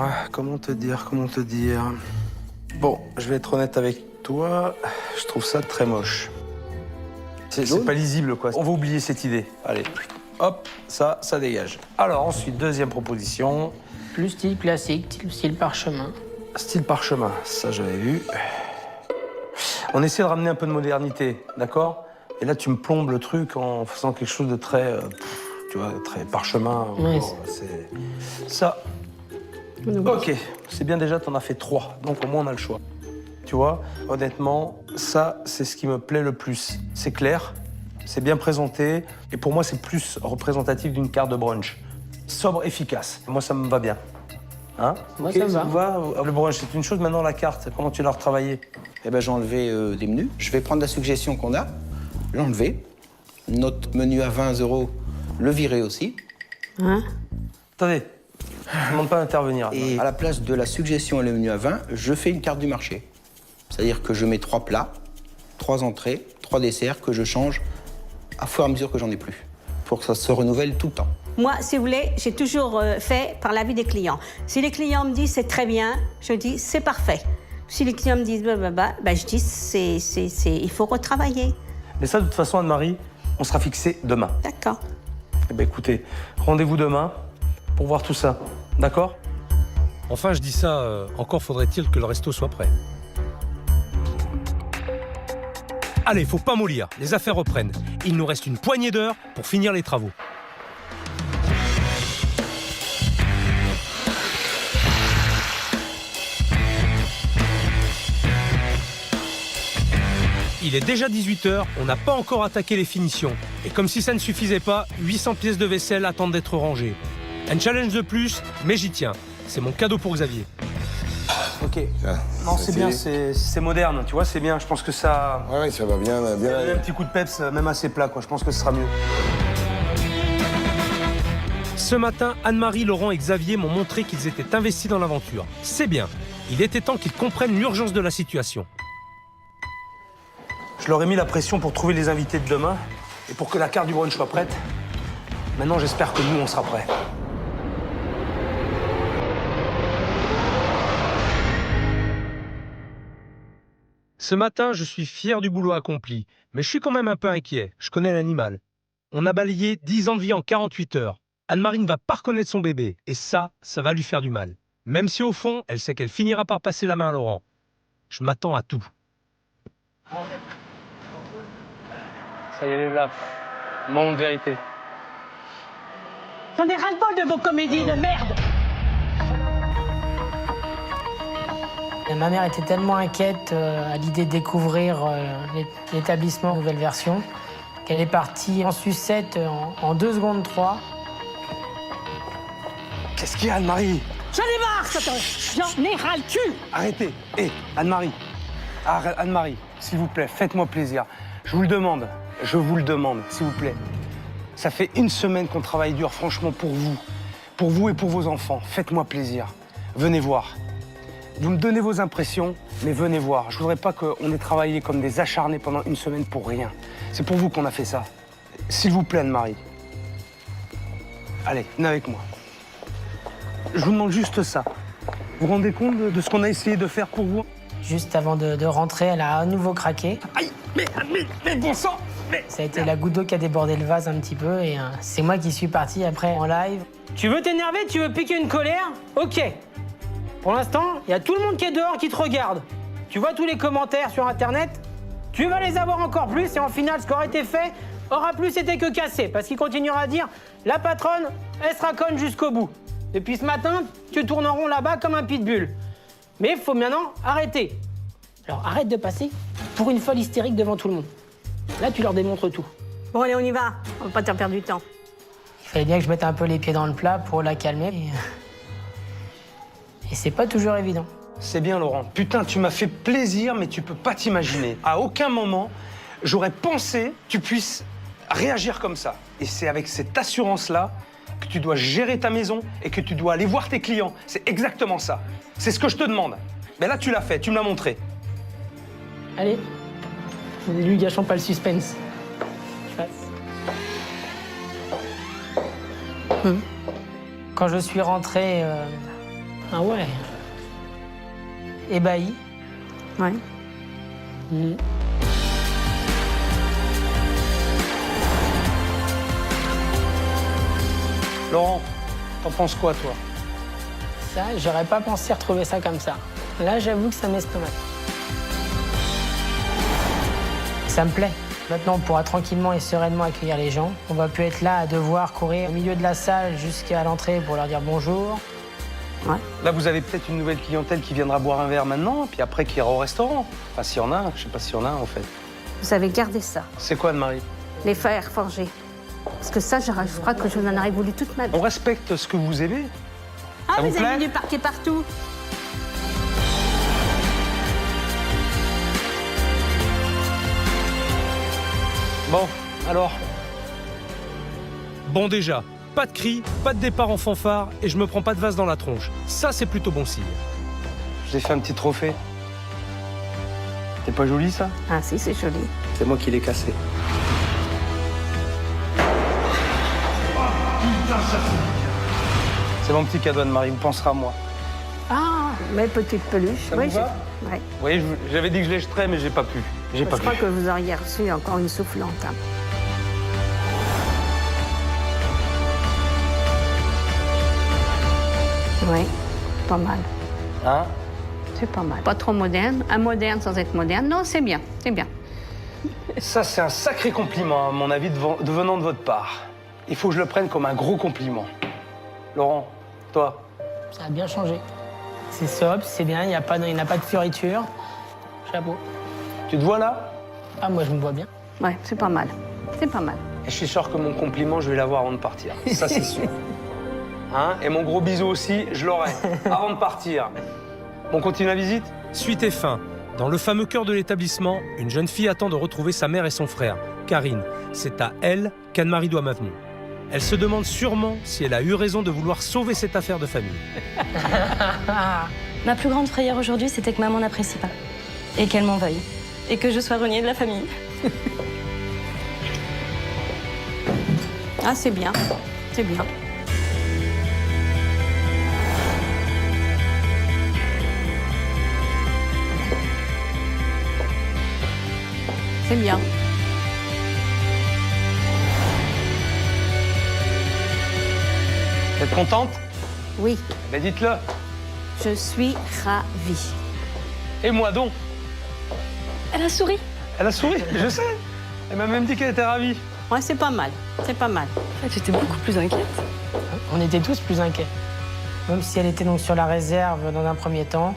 Bon, je vais être honnête avec toi, je trouve ça très moche. C'est pas lisible, quoi. On va oublier cette idée. Allez, hop, ça dégage. Alors ensuite, deuxième proposition. Plus style classique, style parchemin. Style parchemin, ça j'avais vu. On essaie de ramener un peu de modernité, d'accord? Et là, tu me plombes le truc en faisant quelque chose de très, tu vois, très parchemin. Oui, c'est ça. Ok, c'est bien déjà, t'en as fait 3, donc au moins on a le choix. Tu vois, honnêtement, ça, c'est ce qui me plaît le plus. C'est clair, c'est bien présenté, et pour moi, c'est plus représentatif d'une carte de brunch. Sobre, efficace. Moi, ça me va bien. Hein? Moi, Ok, ça me va. vous va. Le brunch, c'est une chose. Maintenant, la carte, comment tu l'as retravaillée? Eh ben, j'ai enlevé des menus. Je vais prendre la suggestion qu'on a, l'enlever. Notre menu à 20 €, le virer aussi. Hein? Attendez, je ne demande pas d'intervenir. Et à la place de la suggestion et le menu à 20, je fais une carte du marché. C'est-à-dire que je mets 3 plats, 3 entrées, 3 desserts que je change à fur et à mesure que j'en ai plus, pour que ça se renouvelle tout le temps. Moi, si vous voulez, j'ai toujours fait par l'avis des clients. Si les clients me disent c'est très bien, je dis c'est parfait. Si les clients me disent je dis il faut retravailler. Mais ça, de toute façon, Anne-Marie, on sera fixé demain. D'accord. Eh bien, écoutez, rendez-vous demain pour voir tout ça. D'accord? Enfin, je dis ça, encore faudrait-il que le resto soit prêt. Allez, faut pas mollir, les affaires reprennent. Il nous reste une poignée d'heures pour finir les travaux. Il est déjà 18h, on n'a pas encore attaqué les finitions. Et comme si ça ne suffisait pas, 800 pièces de vaisselle attendent d'être rangées. Un challenge de plus, mais j'y tiens. C'est mon cadeau pour Xavier. Ok. Non, c'est bien, c'est moderne, tu vois, c'est bien. Je pense que ça... Ouais, ça va bien. Un petit coup de peps, même assez plat, quoi. Je pense que ce sera mieux. Ce matin, Anne-Marie, Laurent et Xavier m'ont montré qu'ils étaient investis dans l'aventure. C'est bien. Il était temps qu'ils comprennent l'urgence de la situation. Je leur ai mis la pression pour trouver les invités de demain et pour que la carte du brunch soit prête. Maintenant, j'espère que nous, on sera prêts. Ce matin, je suis fier du boulot accompli, mais je suis quand même un peu inquiet. Je connais l'animal. On a balayé 10 ans de vie en 48 heures. Anne-Marie ne va pas reconnaître son bébé, et ça va lui faire du mal. Même si au fond, elle sait qu'elle finira par passer la main à Laurent. Je m'attends à tout. Ça y est, elle est là. Moment de vérité. J'en ai ras-le-bol de vos comédies de merde. Et ma mère était tellement inquiète à l'idée de découvrir l'établissement nouvelle version qu'elle est partie en sucette en 2 secondes 3. Qu'est-ce qu'il y a, Anne-Marie? J'en ai marre, j'en ai ras le cul. Arrêtez. Hé, Anne-Marie. Anne-Marie, s'il vous plaît, faites-moi plaisir. Je vous le demande, s'il vous plaît. Ça fait 1 semaine qu'on travaille dur, franchement, pour vous et pour vos enfants. Faites-moi plaisir. Venez voir. Vous me donnez vos impressions, mais venez voir. Je voudrais pas qu'on ait travaillé comme des acharnés pendant 1 semaine pour rien. C'est pour vous qu'on a fait ça. S'il vous plaît, Anne-Marie. Allez, venez avec moi. Je vous demande juste ça. Vous vous rendez compte de ce qu'on a essayé de faire pour vous? Juste avant de rentrer, elle a à nouveau craqué. Aïe, mais bon sang, mais... Ça a été la goutte d'eau qui a débordé le vase un petit peu et c'est moi qui suis parti après en live. Tu veux t'énerver? Tu veux piquer une colère? Ok. Pour l'instant, il y a tout le monde qui est dehors qui te regarde. Tu vois tous les commentaires sur Internet? Tu vas les avoir encore plus et en final, ce qui aura été fait aura plus été que cassé. Parce qu'il continuera à dire, la patronne, elle sera conne jusqu'au bout. Depuis ce matin, tu tournes en rond là-bas comme un pitbull. Mais il faut maintenant arrêter. Alors arrête de passer pour une folle hystérique devant tout le monde. Là, tu leur démontres tout. Bon, allez, on y va. On va pas te faire perdre du temps. Il fallait bien que je mette un peu les pieds dans le plat pour la calmer. Et c'est pas toujours évident. C'est bien, Laurent. Putain, tu m'as fait plaisir, mais tu peux pas t'imaginer. À aucun moment, j'aurais pensé que tu puisses réagir comme ça. Et c'est avec cette assurance-là que tu dois gérer ta maison et que tu dois aller voir tes clients. C'est exactement ça. C'est ce que je te demande. Mais là, tu l'as fait, tu me l'as montré. Allez, ne lui gâchons pas le suspense. Quand je suis rentré, ah ouais, ébahi, Ouais. Laurent, t'en penses quoi, toi? Ça, j'aurais pas pensé retrouver ça comme ça. Là, j'avoue que ça m'estomac. Ça me plaît. Maintenant, on pourra tranquillement et sereinement accueillir les gens. On va plus être là à devoir courir au milieu de la salle jusqu'à l'entrée pour leur dire bonjour. Ouais. Là, vous avez peut-être une nouvelle clientèle qui viendra boire un verre maintenant, puis après qui ira au restaurant. Enfin, s'il y en a un, je sais pas s'il y en a un, en fait. Vous avez gardé ça, C'est quoi, Anne-Marie? les fers forgés. Parce que ça, je crois que je n'en aurais voulu toute ma vie. On respecte ce que vous aimez. Ah, ça vous vous plaît avez mis du parquet partout. Bon, alors, Bon déjà, pas de cris, pas de départ en fanfare et je me prends pas de vase dans la tronche. Ça, c'est plutôt bon signe. je vous ai fait un petit trophée. C'est pas joli, ça? Ah si, c'est joli. C'est moi qui l'ai cassé. C'est mon petit cadeau, Anne-Marie, vous penserez à moi. Ah, mes petites peluches. Ça vous va Ouais. Vous voyez, j'avais dit que je les jeterais, mais j'ai pas pu. J'ai Je pas crois pu. que vous auriez reçu encore une soufflante. Hein. Oui, pas mal. Hein? C'est pas mal. Pas trop moderne. Un moderne sans être moderne. Non, c'est bien. C'est bien. Ça, c'est un sacré compliment, à mon avis, de venant de votre part. Il faut que je le prenne comme un gros compliment. Laurent, toi, Ça a bien changé. C'est sobre, c'est bien, il n'y a pas de fioriture. Chapeau. tu te vois là? Ah, moi, je me vois bien. Ouais, c'est pas mal. C'est pas mal. Et je suis sûr que mon compliment, je vais l'avoir avant de partir. Ça, c'est sûr. Hein? Et mon gros bisou aussi, je l'aurai avant de partir. On continue la visite? Suite et fin. Dans le fameux cœur de l'établissement, une jeune fille attend de retrouver sa mère et son frère, Karine. C'est à elle qu'Anne-Marie doit ma venue. Elle se demande sûrement si elle a eu raison de vouloir sauver cette affaire de famille. Ma plus grande frayeur aujourd'hui, c'était que maman n'apprécie pas. Et qu'elle m'en veuille. Et que je sois reniée de la famille. Ah, c'est bien. C'est bien. C'est bien. Vous êtes contente? Oui, Ben dites-le. je suis ravie. Et moi donc? Elle a souri. Elle a souri, je sais. Elle m'a même dit qu'elle était ravie. Ouais, c'est pas mal. C'est pas mal. En fait, j'étais beaucoup plus inquiète. On était tous plus inquiets. Même si elle était donc sur la réserve dans un premier temps,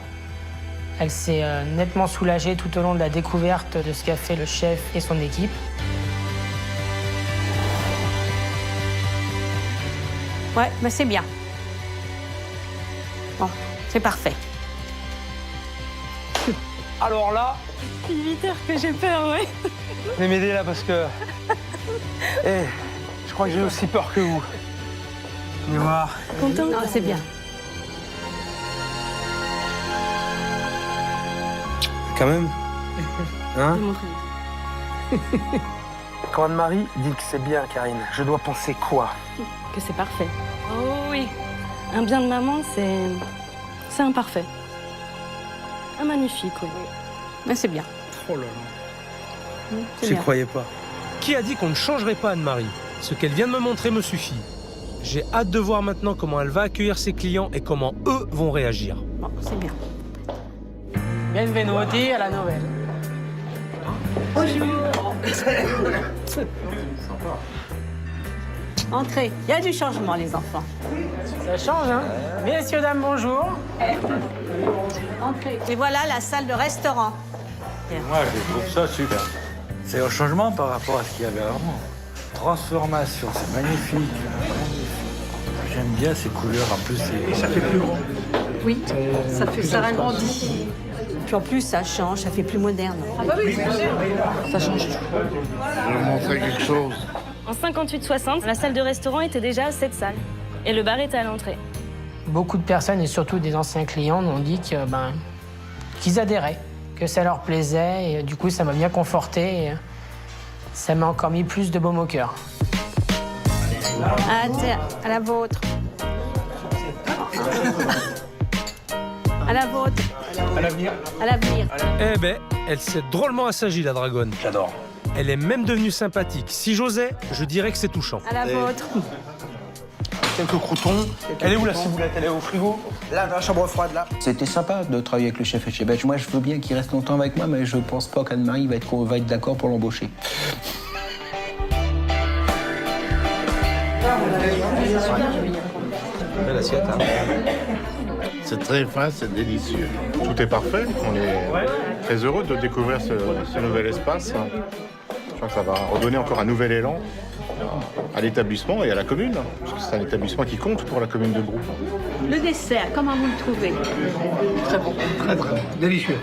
elle s'est nettement soulagée tout au long de la découverte de ce qu'a fait le chef et son équipe. Ouais, mais c'est bien. Bon, c'est parfait. Alors là, Depuis 8 heures que j'ai peur, ouais. vous allez m'aider là parce que... Eh, je crois que j'ai aussi peur que vous. Venez voir. Contente. Non, c'est bien. Quand même. Hein? Montre-lui. Quand Anne-Marie dit que c'est bien, Karine, je dois penser quoi? Que c'est parfait. Oh oui. Un bien de maman, c'est imparfait. Un magnifique, oui. Mais c'est bien. Oh là là. C'est J'y bien. croyais pas. Qui a dit qu'on ne changerait pas Anne-Marie? Ce qu'elle vient de me montrer me suffit. J'ai hâte de voir maintenant comment elle va accueillir ses clients et comment eux vont réagir. Bon, c'est bien. Benvenuti à la nouvelle. Entrez. Il y a du changement, les enfants. Ça change, hein? Messieurs, dames, bonjour. Entrez. Et voilà la salle de restaurant. Moi, je trouve ça super. C'est un changement par rapport à ce qu'il y avait avant. Transformation, c'est magnifique. J'aime bien ces couleurs, en plus. Et ça fait plus grand. Oui, ça agrandit. Puis en plus, ça change, ça fait plus moderne. Ah bah oui, ça change tout. Je vais montrer quelque chose. En 58-60, la salle de restaurant était déjà à cette salle. Et le bar était à l'entrée. Beaucoup de personnes, et surtout des anciens clients, m'ont dit que, qu'ils adhéraient, que ça leur plaisait. Et du coup, ça m'a bien conforté. Et ça m'a encore mis plus de baume au cœur. Ah, tiens, à la vôtre. À la vôtre. À l'avenir. À l'avenir. Eh ben, elle s'est drôlement assagie, la dragonne. J'adore. Elle est même devenue sympathique. Si j'osais, je dirais que c'est touchant. À la vôtre. Quelques croutons. Elle est où la ciboulette? Elle est au frigo? Là, dans la chambre froide, là. C'était sympa de travailler avec le chef Etchebest. Moi, je veux bien qu'il reste longtemps avec moi, mais je pense pas qu'Anne-Marie va être d'accord pour l'embaucher. Belle assiette, hein. C'est très fin, c'est délicieux. Tout est parfait. On est très heureux de découvrir ce nouvel espace. Je crois que ça va redonner encore un nouvel élan à l'établissement et à la commune, parce que c'est un établissement qui compte pour la commune de Brou. Le dessert, comment vous le trouvez? Très bon, très bon. Délicieux.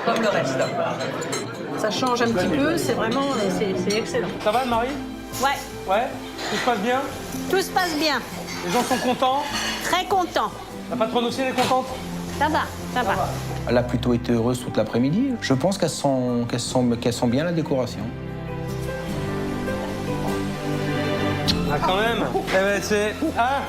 Comme le reste. Ça change un petit peu, c'est vraiment, c'est excellent. Ça va, Marie? Ouais, Ouais? Tout se passe bien? tout se passe bien. Les gens sont contents? Très content. La patronne aussi, elle est contente? Ça va, ça va. Elle a plutôt été heureuse toute l'après-midi. Je pense qu'elles sont bien la décoration. Ah, quand même. Eh ben, c'est... Ah,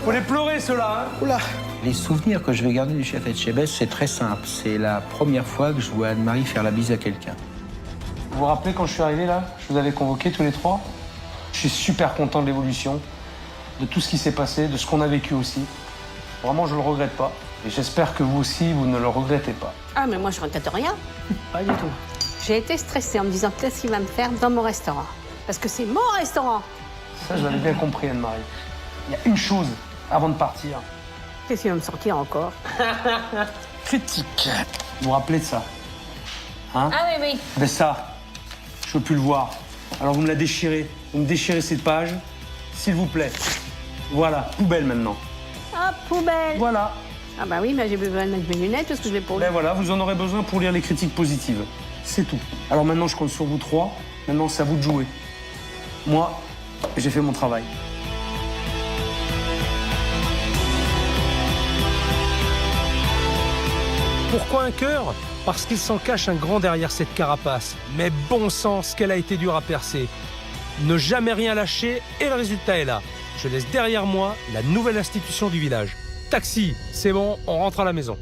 faut les pleurer, ceux-là, hein. Oula. Les souvenirs que je vais garder du chef Etchebest, c'est très simple. C'est la première fois que je vois Anne-Marie faire la bise à quelqu'un. Vous vous rappelez quand je suis arrivé, là? Je vous avais convoqués tous les trois. Je suis super content de l'évolution, de tout ce qui s'est passé, de ce qu'on a vécu aussi. Vraiment, je le regrette pas. Et j'espère que vous aussi, vous ne le regrettez pas. Ah, mais moi, je regrette rien. Pas du tout. J'ai été stressée en me disant qu'est-ce qu'il va me faire dans mon restaurant. Parce que c'est mon restaurant. Ça, je l'avais bien compris, Anne-Marie. Il y a une chose avant de partir. Qu'est-ce qu'il va me sortir encore? Critique. Vous vous rappelez de ça? Hein? Ah oui, oui. Ben ça, je veux plus le voir. Alors vous me la déchirez. Vous me déchirez cette page, s'il vous plaît. Voilà, poubelle maintenant. Ah, poubelle. Voilà. Ah bah oui, mais j'ai besoin de mettre mes lunettes parce que je l'ai pas. Ben voilà, vous en aurez besoin pour lire les critiques positives. C'est tout. Alors maintenant, je compte sur vous trois. Maintenant, c'est à vous de jouer. Moi, j'ai fait mon travail. Pourquoi un cœur? Parce qu'il s'en cache un grand derrière cette carapace. Mais bon sens qu'elle a été dure à percer. Ne jamais rien lâcher et le résultat est là. Je laisse derrière moi la nouvelle institution du village. Taxi, c'est bon, on rentre à la maison.